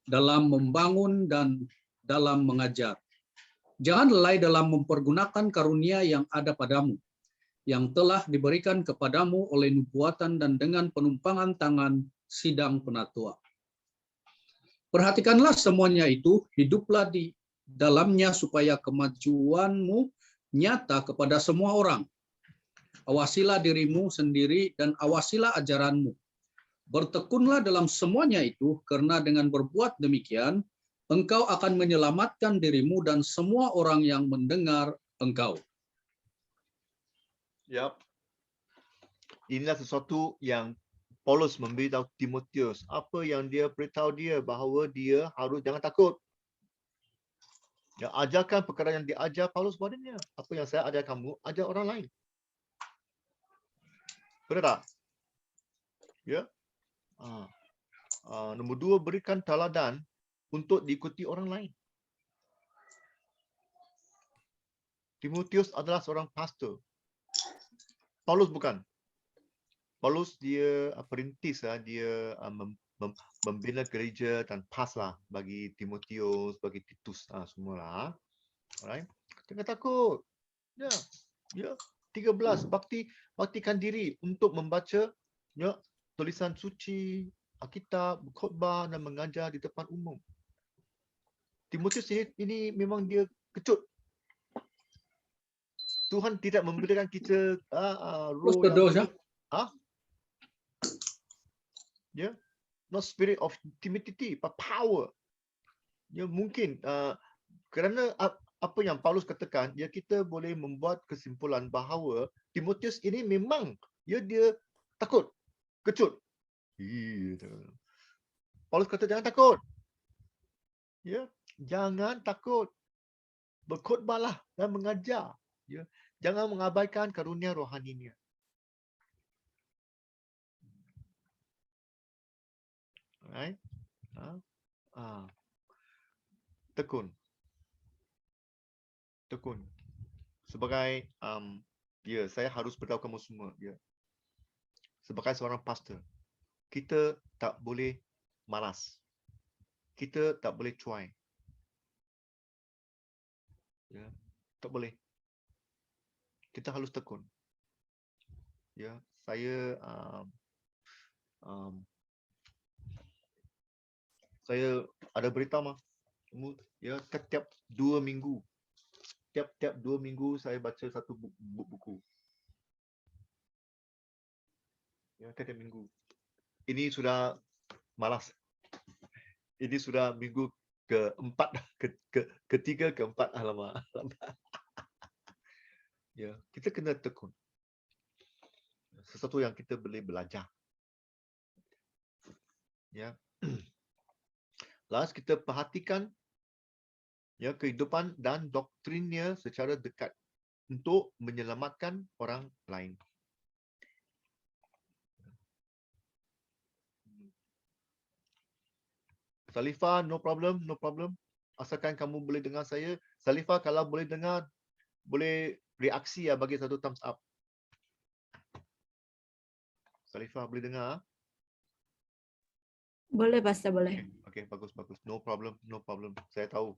dalam membangun dan dalam mengajar. Jangan lalai dalam mempergunakan karunia yang ada padamu, yang telah diberikan kepadamu oleh nubuatan dan dengan penumpangan tangan sidang penatua. Perhatikanlah semuanya itu, hiduplah di dalamnya supaya kemajuanmu nyata kepada semua orang. Awasilah dirimu sendiri dan awasilah ajaranmu. Bertekunlah dalam semuanya itu, karena dengan berbuat demikian, engkau akan menyelamatkan dirimu dan semua orang yang mendengar engkau. Yap. Inilah sesuatu yang Paulus memberitahu Timotius. Apa yang dia beritahu dia, bahawa dia harus jangan takut. Ya, ajarkan perkara yang diajar Paulus padanya. Apa yang saya ajar kamu, ajar orang lain. Benar tak? Ya. Nombor 2, berikan teladan untuk diikuti orang lain. Timotius adalah seorang pastor. Paulus bukan. Paulus dia perintis, dia membina gereja dan paslah bagi Timotius, bagi Titus, semualah. Alright. Jangan takut. Ya. 13, baktikan diri untuk membaca tulisan suci, Alkitab, khotbah dan mengajar di depan umum. Timotius ini memang dia kecut. Tuhan tidak memberikan kita roh yang not spirit of timidity, but power. Ya mungkin kerana apa yang Paulus katakan, ya kita boleh membuat kesimpulan bahawa Timotius ini memang dia takut, kecut. Paulus kata jangan takut. Ya, jangan takut. Berkhotbahlah dan mengajar. Ya, jangan mengabaikan karunia rohaninya. Alright? Tekun. Tekun. Sebagai saya harus beritahu kamu semua, ya. Sebagai seorang pastor, kita tak boleh malas. Kita tak boleh cuai. Ya, tak boleh. Kita harus tekun. Ya, saya saya ada berita mah. Ya, tiap 2 minggu. Tiap 2 minggu saya baca satu buku. Ya, tiap minggu. Ini sudah malas. Ini sudah minggu keempat, ketiga, keempat. Alamak. Ya, kita kena tekun. Sesuatu yang kita boleh belajar. Ya. Lalu kita perhatikan ya kehidupan dan doktrinnya secara dekat untuk menyelamatkan orang lain. Salifah, no problem, no problem. Asalkan kamu boleh dengar saya. Salifah, kalau boleh dengar, boleh reaksi ya, bagi satu thumbs up. Salifah boleh dengar? Boleh, Pastor, boleh. Okay, bagus. No problem. Saya tahu.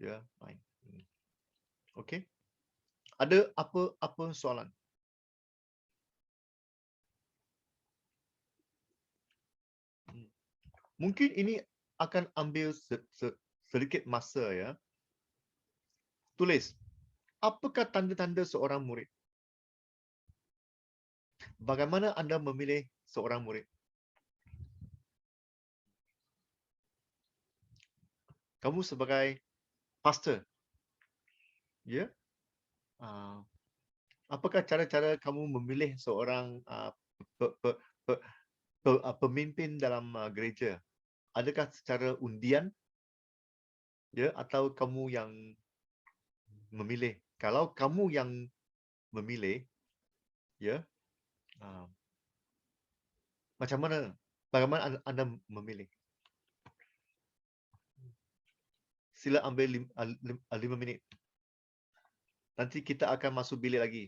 Ya, fine. Okay. Ada apa soalan? Mungkin ini akan ambil sedikit masa ya. Tulis, apakah tanda-tanda seorang murid? Bagaimana anda memilih seorang murid? Kamu sebagai pastor, ya? Apakah cara-cara kamu memilih seorang pemimpin dalam gereja? Adakah secara undian, ya, atau kamu yang memilih? Kalau kamu yang memilih, ya, macam mana? Bagaimana anda memilih? Sila ambil 5 minit. Nanti kita akan masuk bilik lagi.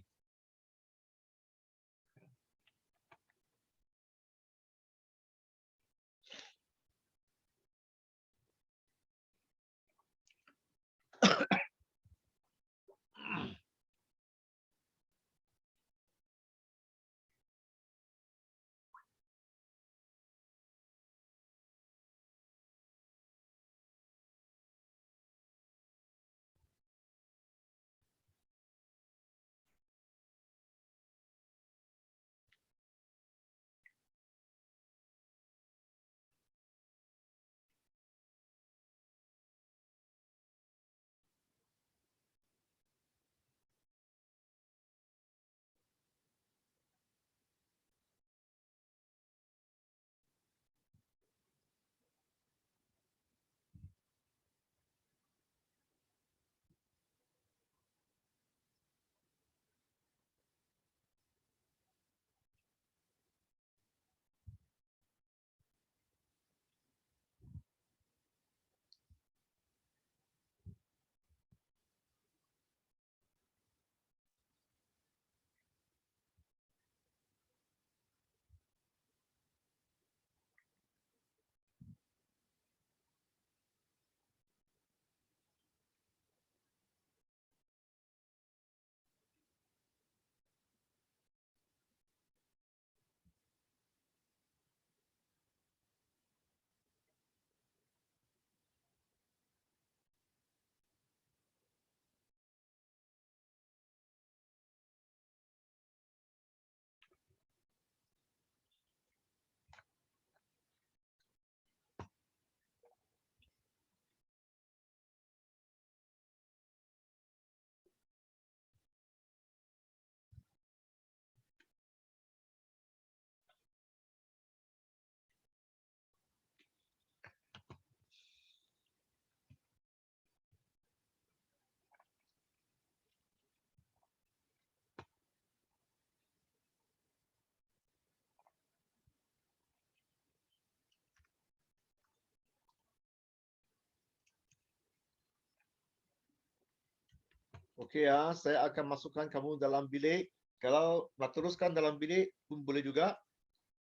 Okey ya, saya akan masukkan kamu dalam bilik. Kalau nak teruskan dalam bilik pun boleh juga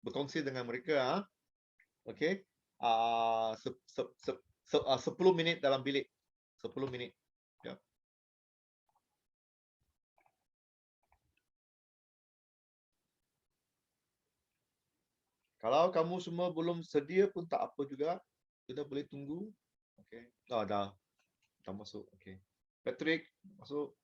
berkongsi dengan mereka ya. Okey. 10 minit dalam bilik. 10 minit. Ya. Kalau kamu semua belum sedia pun tak apa juga. Kita boleh tunggu. Okey. Dah masuk. Okey. Patrick, masuk.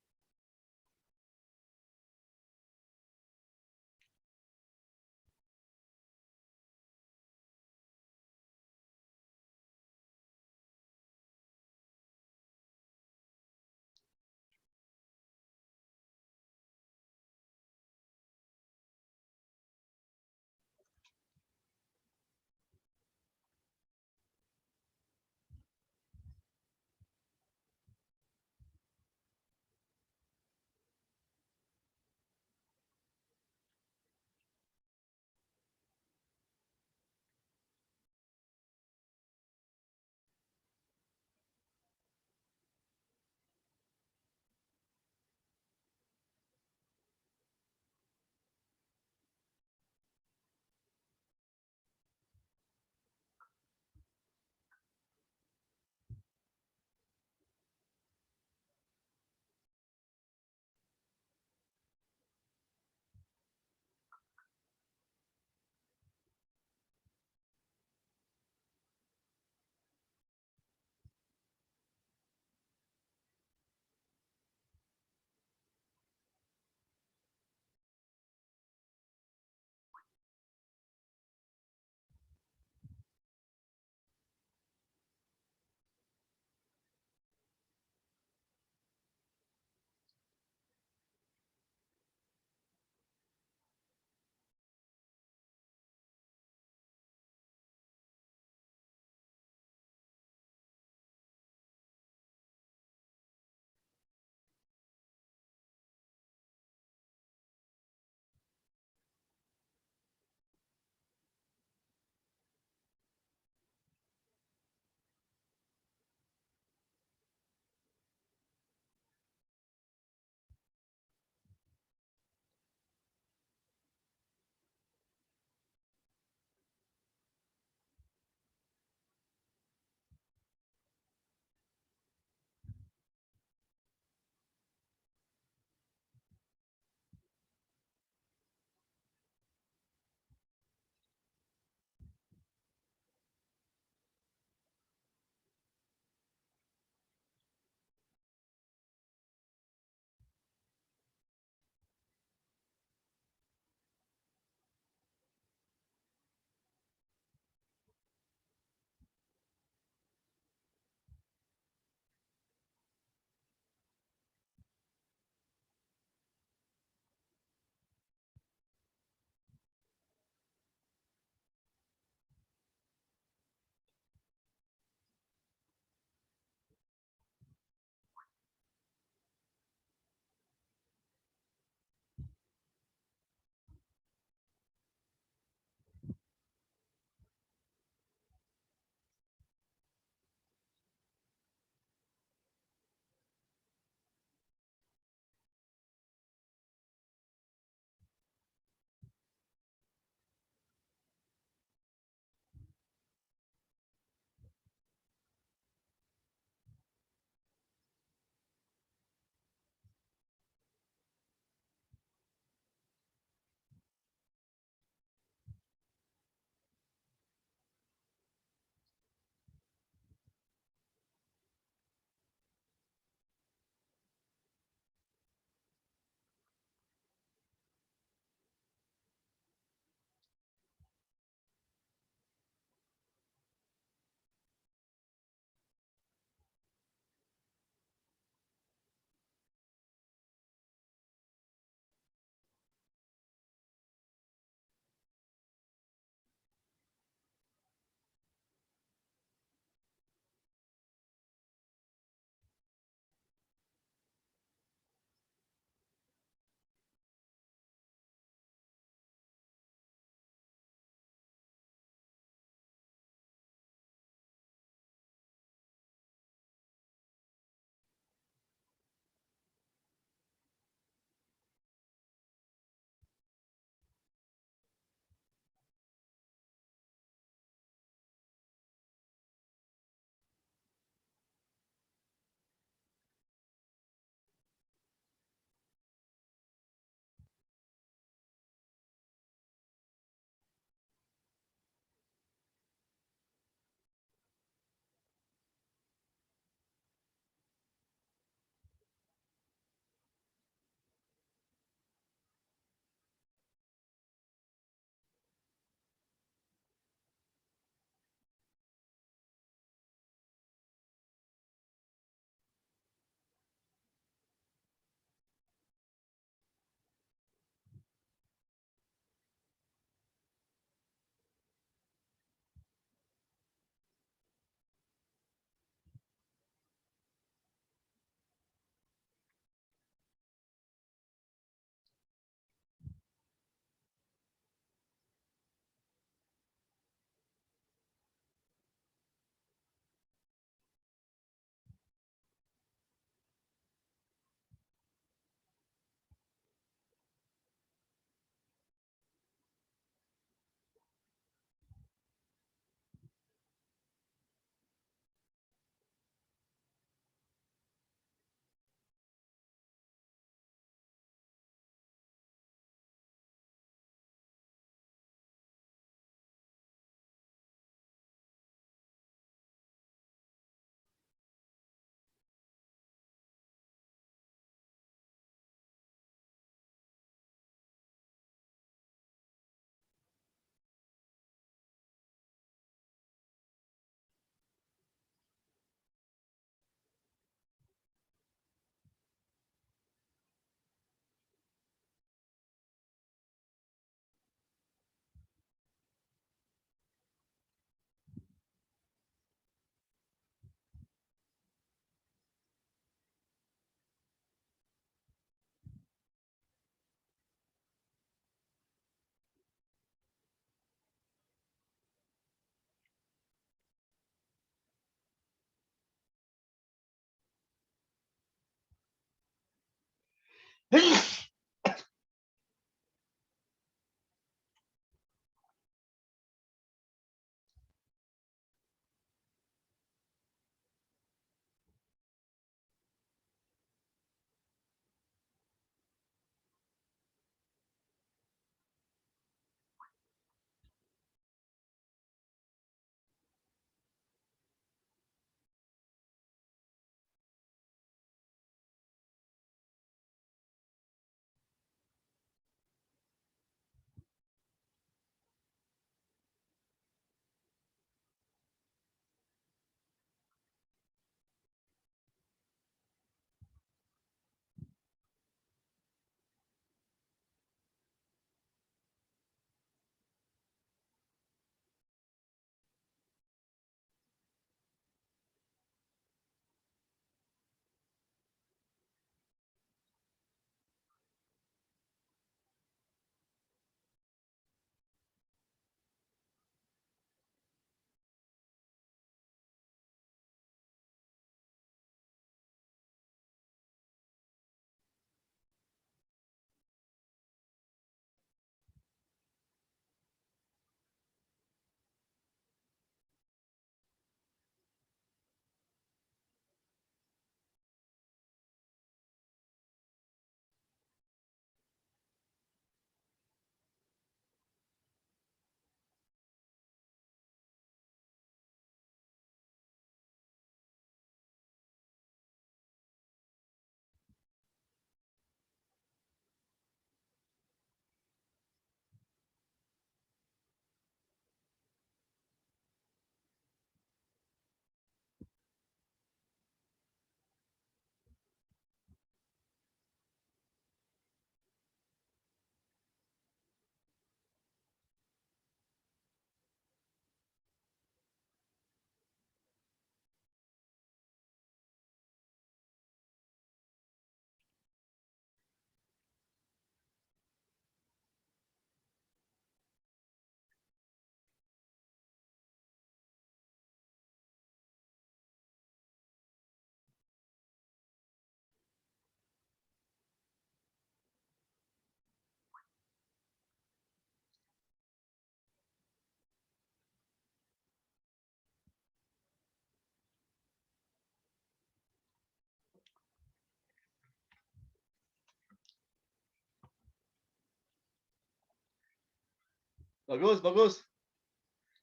Bagus, bagus.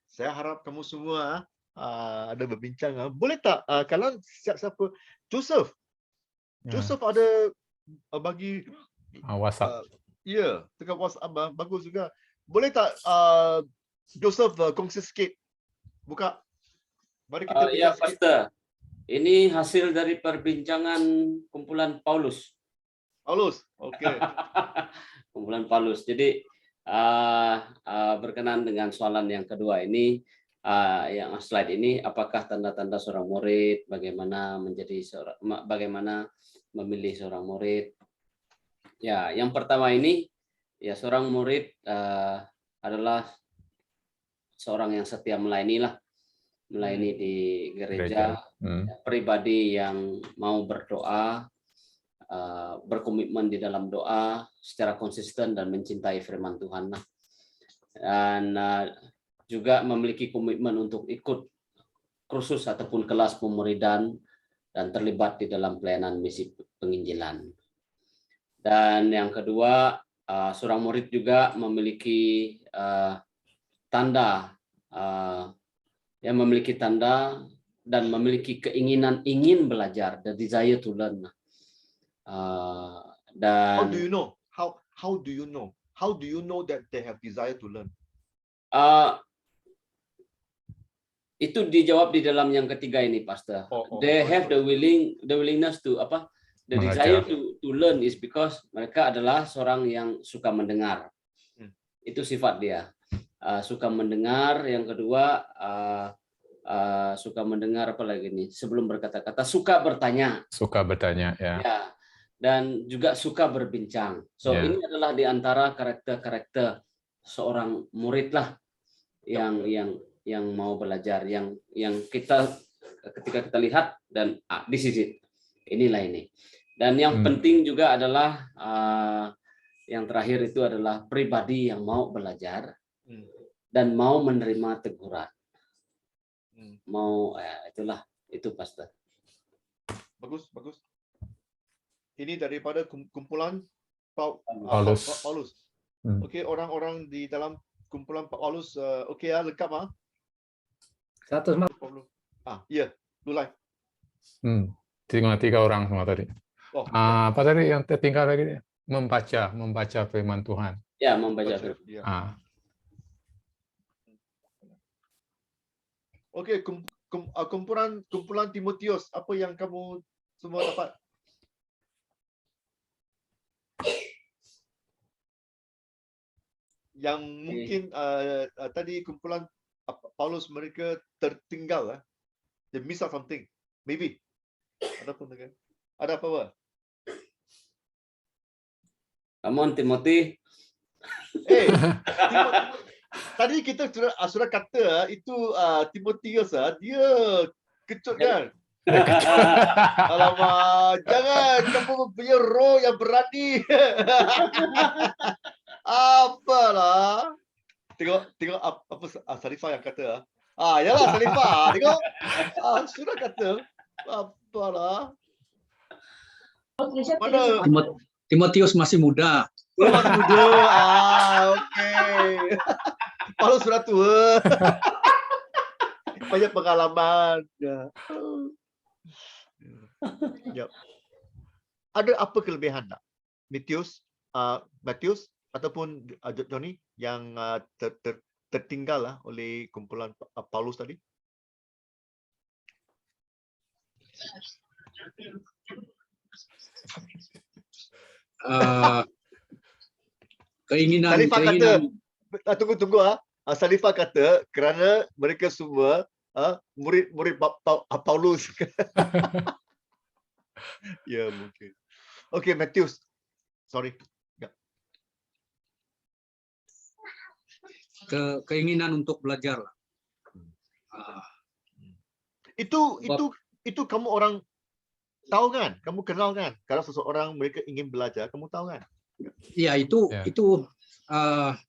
Saya harap kamu semua ada berbincang. Boleh tak kalau siapa Joseph? Ya, Joseph ada bagi WhatsApp. ya, dekat WhatsApp bagus juga. Boleh tak Joseph kongsi sikit? Buka. Mari kita Ya, bincang sikit. Pastor. Ini hasil dari perbincangan kumpulan Paulus. Paulus. Okey. Kumpulan Paulus. Jadi berkenan dengan soalan yang kedua ini, yang slide ini, apakah tanda-tanda seorang murid, bagaimana memilih seorang murid. Ya, yang pertama ini, ya seorang murid adalah seorang yang setia melayani di gereja. Pribadi yang mau berdoa, berkomitmen di dalam doa secara konsisten dan mencintai firman Tuhan, dan juga memiliki komitmen untuk ikut kursus ataupun kelas pemuridan dan terlibat di dalam pelayanan misi penginjilan. Dan yang kedua, seorang murid juga memiliki tanda dan memiliki keinginan ingin belajar, the desire to learn. How do Dan you know? How do you know? How do you know that they have desire to learn? Itu dijawab di dalam yang ketiga ini, Pastor. They have the willingness to the desire to learn is because mereka adalah seorang yang suka mendengar. Itu sifat dia. Suka mendengar. Yang kedua, suka mendengar apa lagi nih? Sebelum berkata-kata, suka bertanya. Suka bertanya, ya. Ya. Dan juga suka berbincang. So ini adalah di antara karakter-karakter seorang murid lah yang mau belajar, yang kita ketika kita lihat dan this is it. Inilah ini. Dan yang penting juga adalah yang terakhir itu adalah pribadi yang mau belajar dan mau menerima teguran. Mau itulah itu Pastor. Bagus, bagus. Ini daripada kumpulan Paulus. Paulus. Okey, orang-orang di dalam kumpulan Paulus okey ya, lengkap ah. 100 Ya, Lulai. Tiga orang semua tadi. Oh, Apa tadi yang tertinggal lagi? Membaca firman Tuhan. Ya, membaca firman. Ya. Okey, kumpulan Timotius, apa yang kamu semua dapat? Yang mungkin tadi kumpulan Paulus mereka tertinggal, they miss out something, maybe. Ada pun dengan ada apa? Come on, Timothy. Tadi kita sudah kata itu Timotius dia kecut kan? Alamak, jangan kamu punya roh yang berani. Apalah. Tengok apa Sarifah yang kata. Yalah Sarifah, tengok. Sudah kata. Apalah. Mana Timotius masih muda. masih muda. Okey. Paulus sudah tua. Banyak pengalaman. Ya. Ada apa kelebihan tak? Matius ataupun Johnny yang tertinggal lah oleh kumpulan Paulus tadi? Keinginan. Tunggu. Salifah kata kerana mereka semua murid-murid Paulus. Ya, mungkin. Okey, Matius. Sorry. Keinginan untuk belajar lah. Itu kamu orang tahu kan? Kamu kenal kan? Kalau seseorang mereka ingin belajar, kamu tahu kan? Iya, itu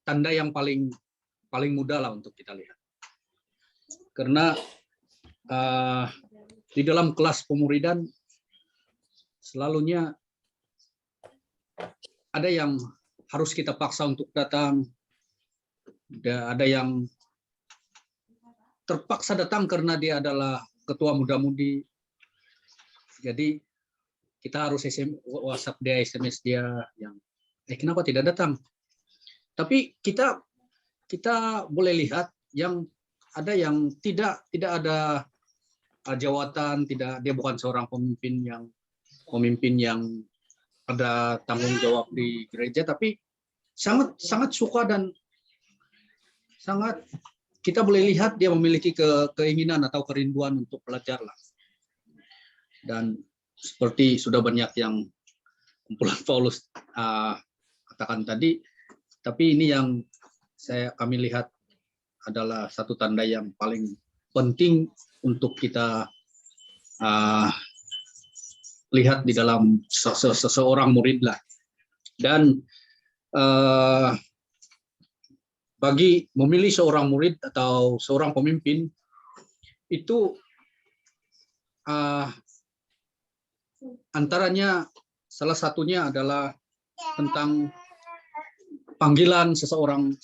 tanda yang paling mudah lah untuk kita lihat. Karena di dalam kelas pemuridan selalunya ada yang harus kita paksa untuk datang, ada yang terpaksa datang karena dia adalah ketua muda-mudi. Jadi kita harus WhatsApp dia, SMS dia yang kenapa tidak datang? Tapi kita boleh lihat yang ada yang tidak ada jawatan, dia bukan seorang pemimpin yang ada tanggung jawab di gereja, tapi sangat suka dan sangat kita boleh lihat dia memiliki keinginan atau kerinduan untuk belajar lah. Dan seperti sudah banyak yang kumpulan Paulus katakan tadi, tapi ini yang kami lihat adalah satu tanda yang paling penting untuk kita lihat di dalam seseorang murid lah. Dan bagi memilih seorang murid atau seorang pemimpin itu antaranya salah satunya adalah tentang panggilan seseorang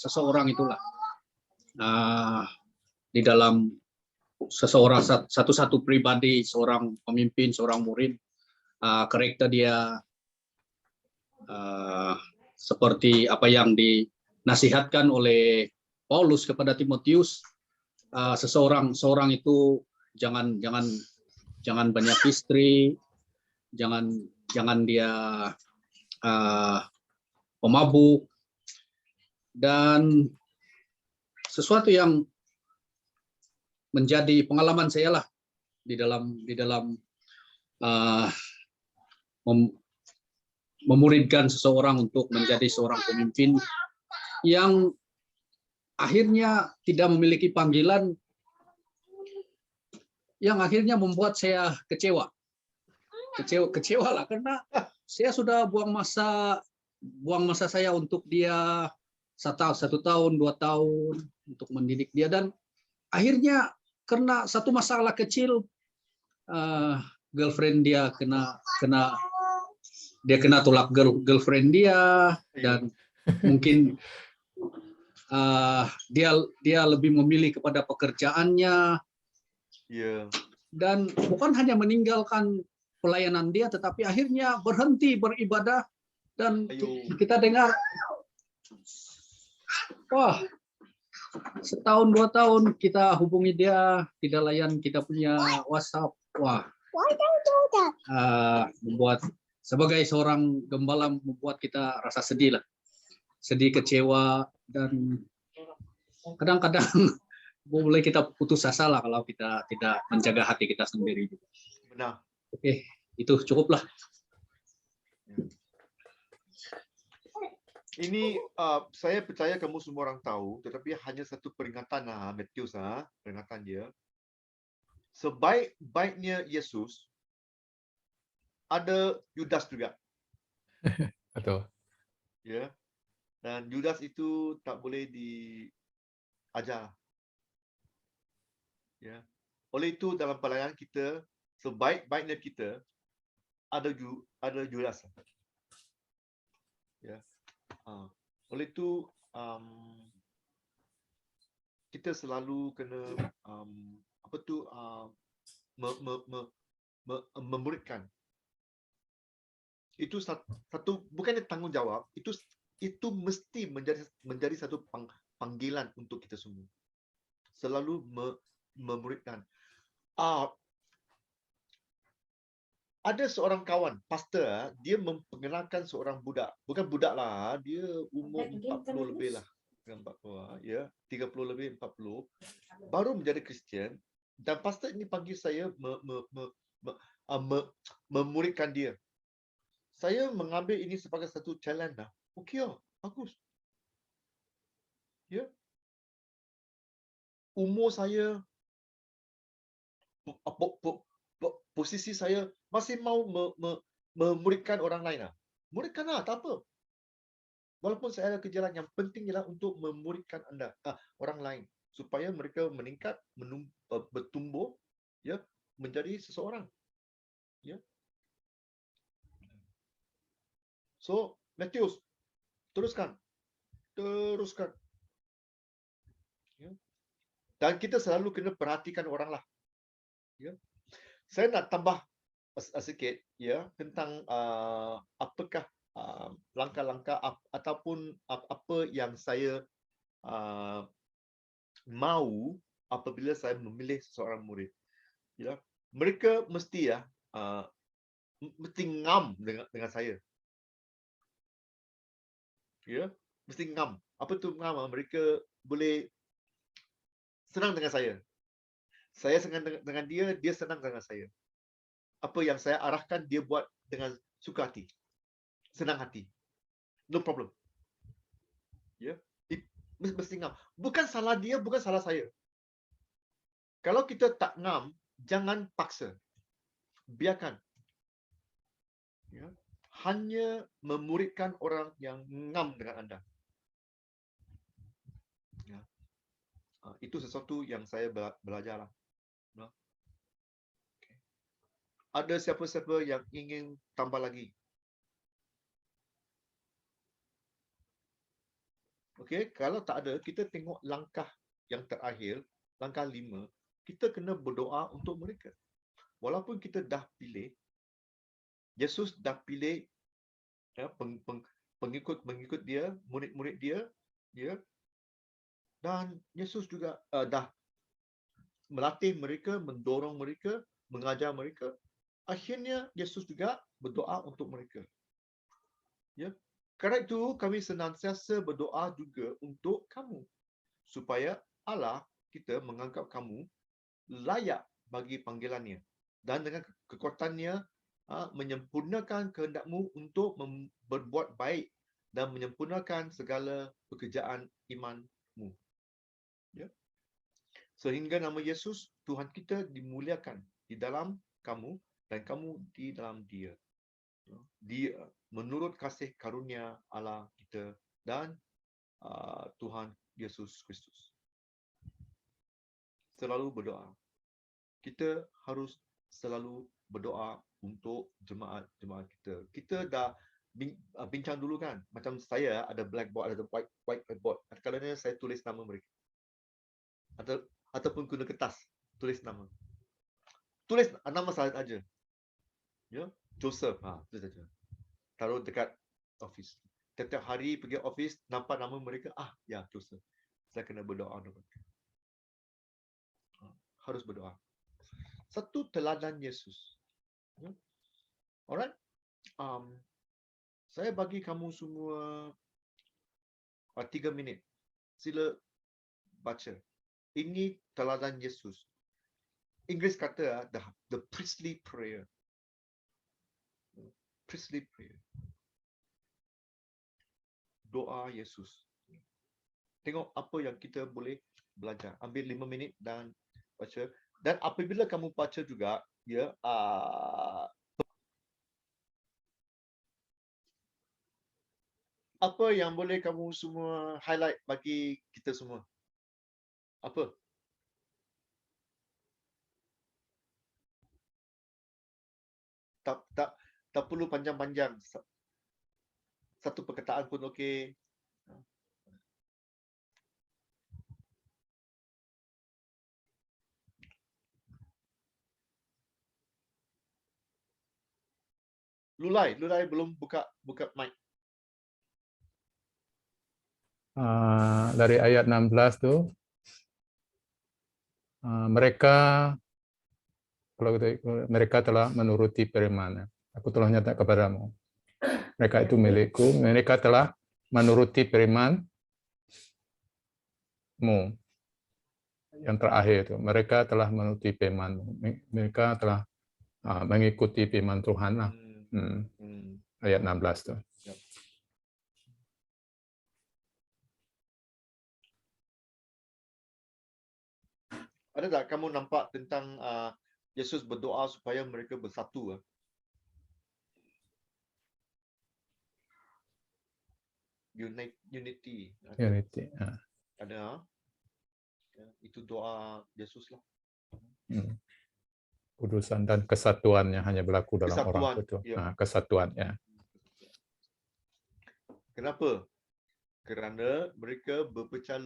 itulah. Di dalam seseorang satu pribadi, seorang pemimpin, seorang murid, karakter dia seperti apa yang dinasihatkan oleh Paulus kepada Timotius, seorang itu jangan banyak istri, jangan dia pemabuk, dan sesuatu yang menjadi pengalaman saya lah di dalam memuridkan seseorang untuk menjadi seorang pemimpin yang akhirnya tidak memiliki panggilan, yang akhirnya membuat saya kecewa. kecewa lah karena saya sudah buang masa saya untuk dia 1 tahun 2 tahun untuk mendidik dia, dan akhirnya karena satu masalah kecil girlfriend dia kena tolak girlfriend dia, dan mungkin dia lebih memilih kepada pekerjaannya. Dan bukan hanya meninggalkan pelayanan dia, tetapi akhirnya berhenti beribadah. Dan kita dengar, wah, 1 tahun 2 tahun kita hubungi dia, tidak layan kita punya WhatsApp. Wah, membuat sebagai seorang gembala membuat kita rasa sedih lah, sedih, kecewa, dan kadang-kadang boleh kita putus asa lah kalau kita tidak menjaga hati kita sendiri. Benar. Oke, itu cukuplah. Ini saya percaya kamu semua orang tahu, tetapi hanya satu peringatan lah, Matius, peringatan dia. Sebaik-baiknya Yesus, ada Yudas juga. Betul. Ya. Dan Yudas itu tak boleh diajar. Ya. Oleh itu dalam pelayanan kita, sebaik-baiknya kita ada Yudas. Ya. Oleh itu kita selalu kena memuridkan. Itu satu bukannya tanggungjawab, itu mesti menjadi satu panggilan untuk kita semua. Selalu memuridkan. Ada seorang kawan, pastor, dia memperkenalkan seorang budak. Bukan budak lah, dia umur 40 lebih lah. 40, ya, 30 lebih 40. Baru menjadi Kristian. Dan pastor ini panggil saya memuridkan dia. Saya mengambil ini sebagai satu challenge lah. Okey lah, bagus. Ya. Umur saya, posisi saya masih mau memuridkan orang lain lah. Muridkanlah, tak apa. Walaupun saya ada kejalan, yang penting ialah untuk memuridkan orang lain supaya mereka meningkat, bertumbuh, ya, menjadi seseorang. Ya. So, Matius, teruskan. Ya. Dan kita selalu kena perhatikan orang lah. Ya. Saya nak tambah sikit, ya, tentang apakah langkah-langkah ataupun apa yang saya mau apabila saya memilih seorang murid. Ya, mereka mesti mesti ngam dengan saya. Ya, mesti ngam. Apa tu ngam? Mereka boleh senang dengan saya. Saya senang dengan dia, dia senang dengan saya. Apa yang saya arahkan, dia buat dengan suka hati. Senang hati. No problem. Ya. Mesti ngam. Bukan salah dia, bukan salah saya. Kalau kita tak ngam, jangan paksa. Biarkan. Ya. Hanya memuridkan orang yang ngam dengan anda. Ya. Itu sesuatu yang saya belajar lah. Ya. Okay. Ada siapa-siapa yang ingin tambah lagi? Okey, kalau tak ada, kita tengok langkah yang terakhir, langkah 5, kita kena berdoa untuk mereka. Walaupun kita dah pilih, Yesus dah pilih ya, pengikut dia, murid-murid dia, ya. Dan Yesus juga dah melatih mereka, mendorong mereka, mengajar mereka. Akhirnya Yesus juga berdoa untuk mereka. Ya. Kerana itu kami senantiasa berdoa juga untuk kamu supaya Allah kita menganggap kamu layak bagi panggilannya dan dengan kekuatannya menyempurnakan kehendakmu untuk berbuat baik dan menyempurnakan segala pekerjaan imanmu. Ya. Sehingga nama Yesus Tuhan kita dimuliakan di dalam kamu dan kamu di dalam Dia. Dia menurut kasih karunia Allah kita dan Tuhan Yesus Kristus. Selalu berdoa. Kita harus selalu berdoa untuk jemaat-jemaat kita. Kita dah bincang dulu kan, macam saya ada blackboard, ada whiteboard. Kadang-kadang saya tulis nama mereka. Ataupun guna kertas, tulis nama. Tulis nama saya aja. Ya, Joseph, itu saja. Taruh dekat office. Setiap hari pergi office, nampak nama mereka, ya Joseph. Saya kena berdoa untuk mereka. Harus berdoa. Satu teladan Yesus. Ya. Alright. Saya bagi kamu semua 3 minit. Sila baca. Ini teladan Yesus. Inggeris kata the priestly prayer. Priestly prayer. Doa Yesus. Tengok apa yang kita boleh belajar. Ambil 5 minit dan baca. Dan apabila kamu baca juga, ya, apa yang boleh kamu semua highlight bagi kita semua? Apa? Tak perlu panjang-panjang. Satu perkataan pun okey. Lulai belum buka mic. Dari ayat 16 tu, mereka telah menuruti firman. Aku telah nyata kepadamu. Mereka itu milikku. Mereka telah menuruti firman-Mu. Yang terakhir itu, mereka telah menuruti firman-Mu. Mereka telah mengikuti firman Tuhan lah. Ayat 16 tu. Yep. Ada tak kamu nampak tentang Yesus berdoa supaya mereka bersatu? Unity. Ada. Itu doa Yesus lah. Kudusan dan kesatuannya hanya berlaku dalam orang itu. Ya. Kesatuannya. Kenapa? Kerana mereka berpecah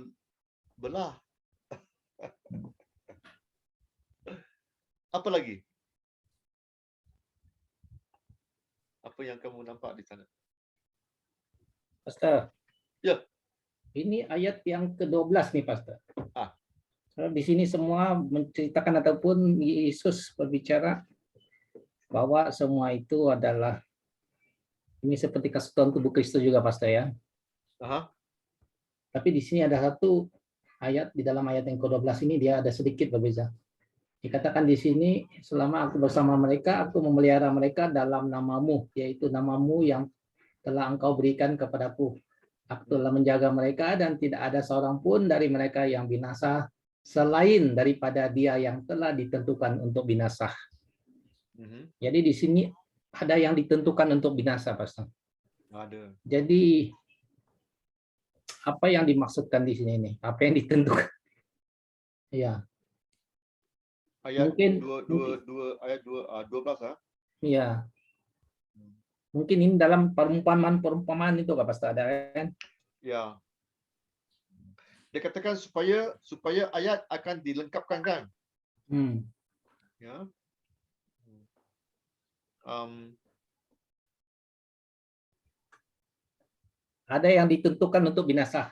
belah. Apa lagi? Apa yang kamu nampak di sana? Pastor. Ya. Ini ayat yang ke-12 nih, Pastor. Di sini semua menceritakan ataupun Yesus berbicara bahwa semua itu adalah ini seperti kesatuan tubuh Kristus juga, Pastor ya. Tapi di sini ada satu ayat, di dalam ayat yang ke-12 ini dia ada sedikit berbeda. Dikatakan di sini, selama aku bersama mereka, aku memelihara mereka dalam namamu, yaitu namamu yang telah engkau berikan kepadaku. Aku telah menjaga mereka dan tidak ada seorang pun dari mereka yang binasa selain daripada dia yang telah ditentukan untuk binasa. Jadi di sini ada yang ditentukan untuk binasa, Pastor. Ada. Jadi apa yang dimaksudkan di sini nih? Apa yang ditentukan? Ya. Ayat mungkin 12 Iya. Mungkin ini dalam perumpamaan itu Kak Pastor ada kan? Ya. Dia katakan supaya ayat akan dilengkapkan kan? Ya. Ada yang ditentukan untuk binasa.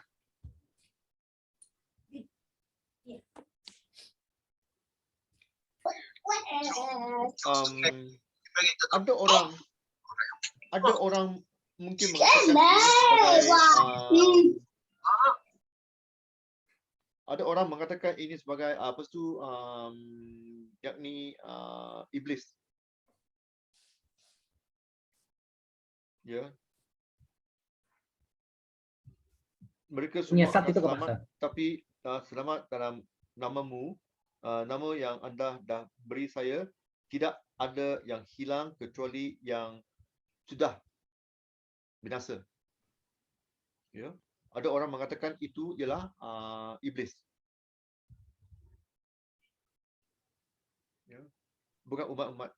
Ada orang mungkin mengatakan ini sebagai ada orang mengatakan ini sebagai apa tu yakni iblis. Ya. Mereka semua akan selamat, tapi selamat dalam namamu, nama yang anda dah beri saya, tidak ada yang hilang kecuali yang sudah binasa. Ya, ada orang mengatakan itu ialah iblis. Ya, bukan umat-umat.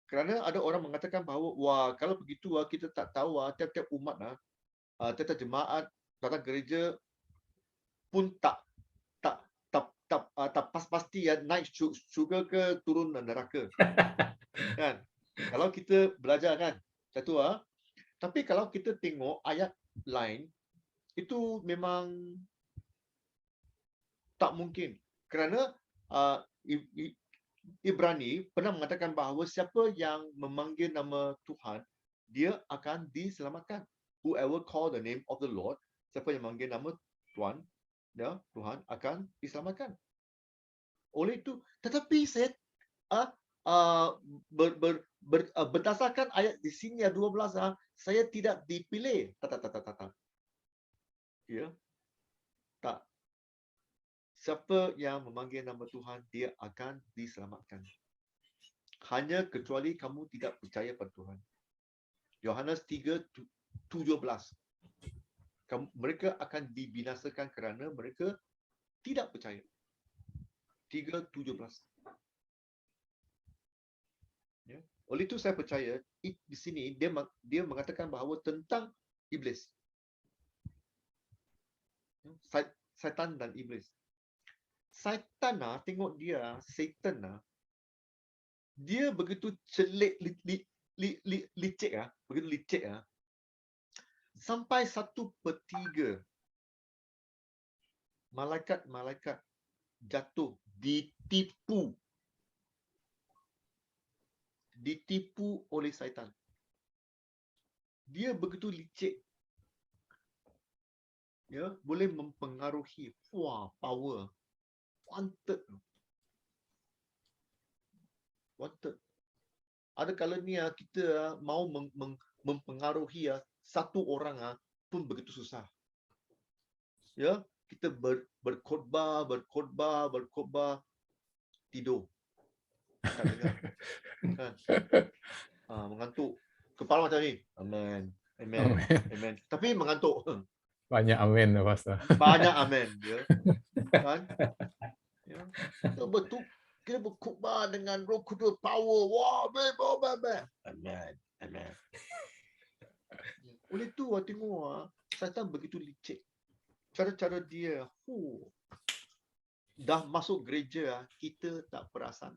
Kerana ada orang mengatakan bahawa wah kalau begitu kita tak tahu tiap-tiap umat tiap-tiap jemaat datang gereja pun tak pasti naik syurga ke turun neraka. Kan? Kalau kita belajar kan satu tapi kalau kita tengok ayat lain itu memang tak mungkin kerana Ibrani pernah mengatakan bahawa siapa yang memanggil nama Tuhan dia akan diselamatkan. Whoever call the name of the Lord, siapa yang memanggil nama Tuhan, Tuhan akan diselamatkan. Oleh itu, tetapi saya berdasarkan ayat di sini 12 saya tidak dipilih. Tak. Ya. Tak. Siapa yang memanggil nama Tuhan, dia akan diselamatkan. Hanya kecuali kamu tidak percaya pada Tuhan. Yohanes 3:17. Mereka akan dibinasakan kerana mereka tidak percaya. 3:17. Ya. Oleh itu saya percaya di sini dia mengatakan bahawa tentang iblis. Syaitan dan iblis. Syaitan tengok dia, Satan dia begitu celik licik begitu licik sampai 1/3 malaikat jatuh ditipu oleh syaitan. Dia begitu licik. Ya, boleh mempengaruhi power. Wanted. Ada kalanya kita mau mempengaruhi satu orang pun begitu susah. Ya, kita berkhotbah tidur. Tak dengar. Kan? Mengantuk. Kepala macam ni. Amen. Tapi mengantuk. Banyak amin, Pastor. Banyak amen. Ya. Kan? Ya. Betul. Kita berkhotbah dengan Roh Kudus power. Wah, amen. Oleh tu tengok syaitan begitu licik. Cara-cara dia, dah masuk gereja kita tak perasan.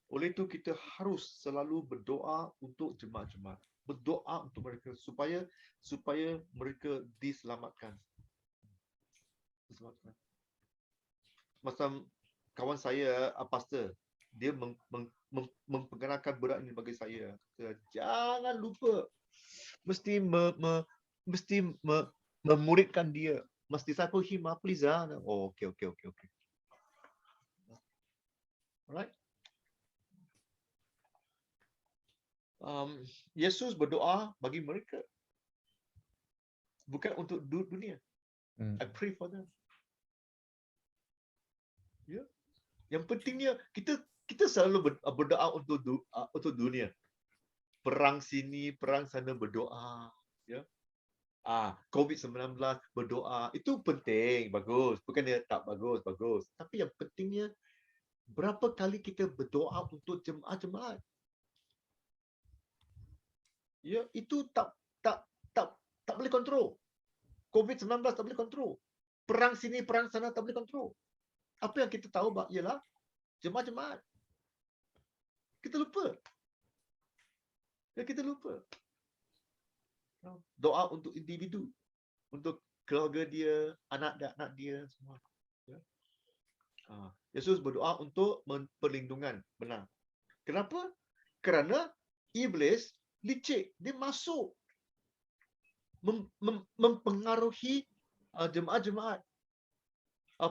Oleh itu kita harus selalu berdoa untuk jemaat-jemaat. Berdoa untuk mereka supaya mereka diselamatkan. Macam kawan saya, pastor, dia memperkenalkan berat ini bagi saya. Jangan lupa mesti memuridkan dia. Must disciple him, please. Oh, okay. Alright. Yesus berdoa bagi mereka. Bukan untuk dunia. I pray for them. Ya. Yang pentingnya kita selalu berdoa untuk dunia. Perang sini, perang sana berdoa, ya. COVID-19 berdoa, itu penting, bagus. Bukan dia tak bagus. Tapi yang pentingnya berapa kali kita berdoa untuk jemaat-jemaat. Ya, itu tak boleh kontrol. COVID-19 tak boleh kontrol. Perang sini, perang sana tak boleh kontrol. Apa yang kita tahu ialah jemaat-jemaat. Kita lupa. Doa untuk individu, untuk keluarga dia, anak-anak dia semua. Ya. Yesus berdoa untuk perlindungan, benar. Kenapa? Kerana iblis licik, dia masuk mempengaruhi jemaat-jemaat.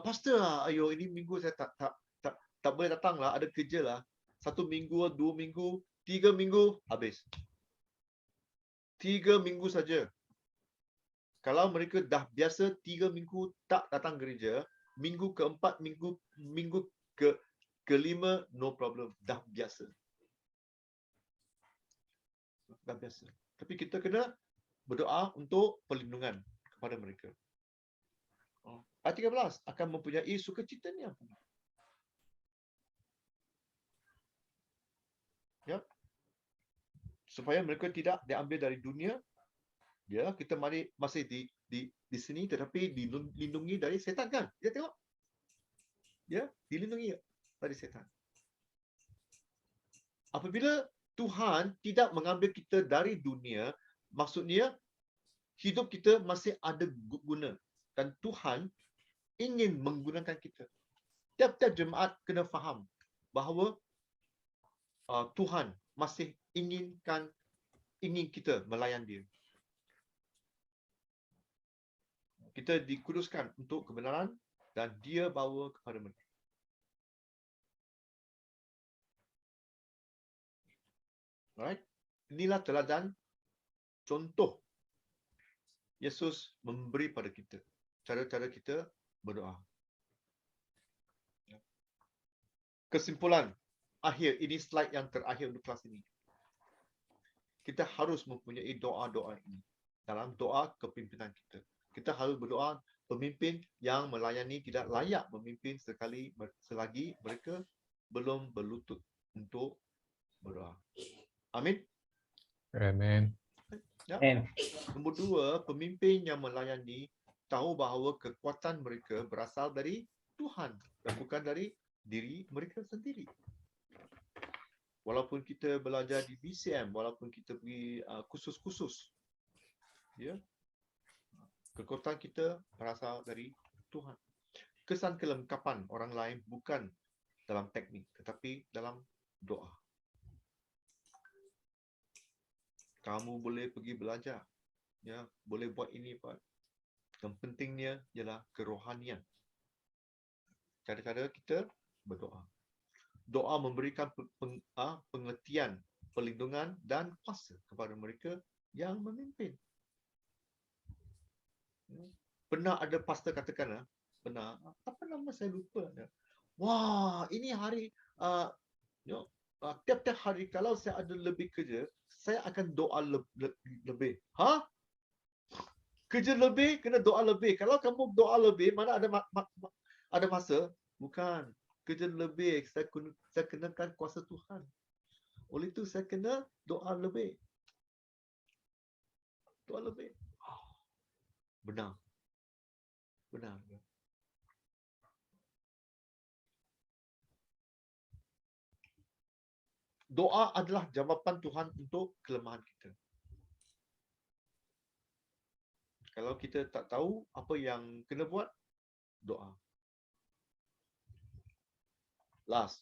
Pastor, ayo ini minggu saya tak boleh datang lah, ada kerja lah. 1 minggu, 2 minggu, 3 minggu habis. 3 minggu saja. Kalau mereka dah biasa 3 minggu tak datang gereja, minggu keempat, minggu kelima, no problem, dah biasa. Dah biasa. Tapi kita kena berdoa untuk perlindungan kepada mereka. Ayat 13 akan mempunyai sukacitanya. Ya. Supaya mereka tidak diambil dari dunia. Ya, kita masih di sini tetapi dilindungi dari setan kan? Ya tengok. Ya, dilindungi dari setan. Apabila Tuhan tidak mengambil kita dari dunia, maksudnya hidup kita masih ada guna dan Tuhan ingin menggunakan kita. Tiap-tiap jemaat kena faham bahawa Tuhan masih ingin kita melayan dia. Kita dikuduskan untuk kebenaran dan dia bawa kepada mereka. Alright? Inilah teladan contoh Yesus memberi pada kita. Cara-cara kita berdoa. Kesimpulan akhir, ini slide yang terakhir untuk kelas ini. Kita harus mempunyai doa-doa ini dalam doa kepimpinan kita. Kita harus berdoa pemimpin yang melayani tidak layak memimpin selagi mereka belum berlutut untuk berdoa. Amin. Amen. Ya. Nombor 2, pemimpin yang melayani tahu bahawa kekuatan mereka berasal dari Tuhan dan bukan dari diri mereka sendiri. Walaupun kita belajar di BCM, walaupun kita pergi kursus-kursus, ya, kekuatan kita berasal dari Tuhan. Kesan kelengkapan orang lain bukan dalam teknik, tetapi dalam doa. Kamu boleh pergi belajar, ya, boleh buat ini, Pak. Yang pentingnya ialah kerohanian. Kadang-kadang kita berdoa. Doa memberikan pengertian, perlindungan dan kuasa kepada mereka yang memimpin. Pernah ada pastor katakan, apa nama saya lupa. Wah, ini hari, tiap-tiap hari kalau saya ada lebih kerja, saya akan doa lebih. Kerja lebih, kena doa lebih. Kalau kamu doa lebih, mana ada masa? Bukan. Kerja lebih, saya kenakan kuasa Tuhan. Oleh itu, saya kena doa lebih. Doa lebih. Benar. Benar. Doa adalah jawapan Tuhan untuk kelemahan kita. Kalau kita tak tahu apa yang kena buat, doa. Last.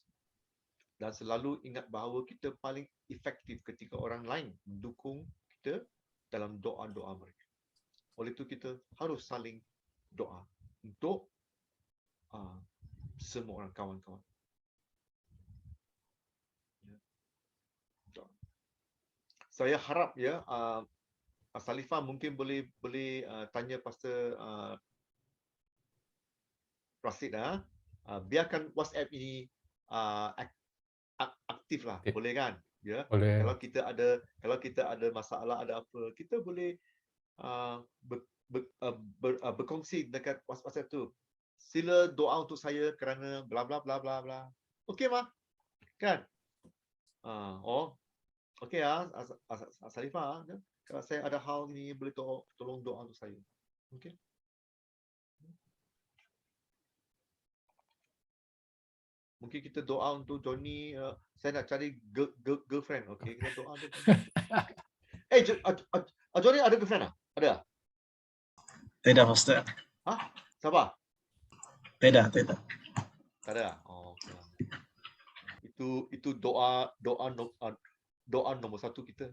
Dan selalu ingat bahawa kita paling efektif ketika orang lain mendukung kita dalam doa-doa mereka. Oleh itu kita harus saling doa untuk semua orang kawan-kawan. Saya harap ya, Salifah mungkin boleh tanya Pastor Rasid, biarkan WhatsApp ini aktif lah, boleh kan? Ya. Boleh. Kalau kita ada masalah, ada apa, kita boleh berkongsi dekat WhatsApp tu. Sila doa untuk saya kerana bla bla bla bla bla. Okey mah? Kan? Okey Salifah, kalau saya ada hal ni boleh tolong doa untuk saya. Okey. Mungkin kita doa untuk Johnny, saya nak cari girlfriend. Okey, kita doa untuk Johnny ada girlfriend ah? Ada? Tidak, Pastor. Siapa? Tidak. Tak ada. Okay. Itu doa nomor 1 kita.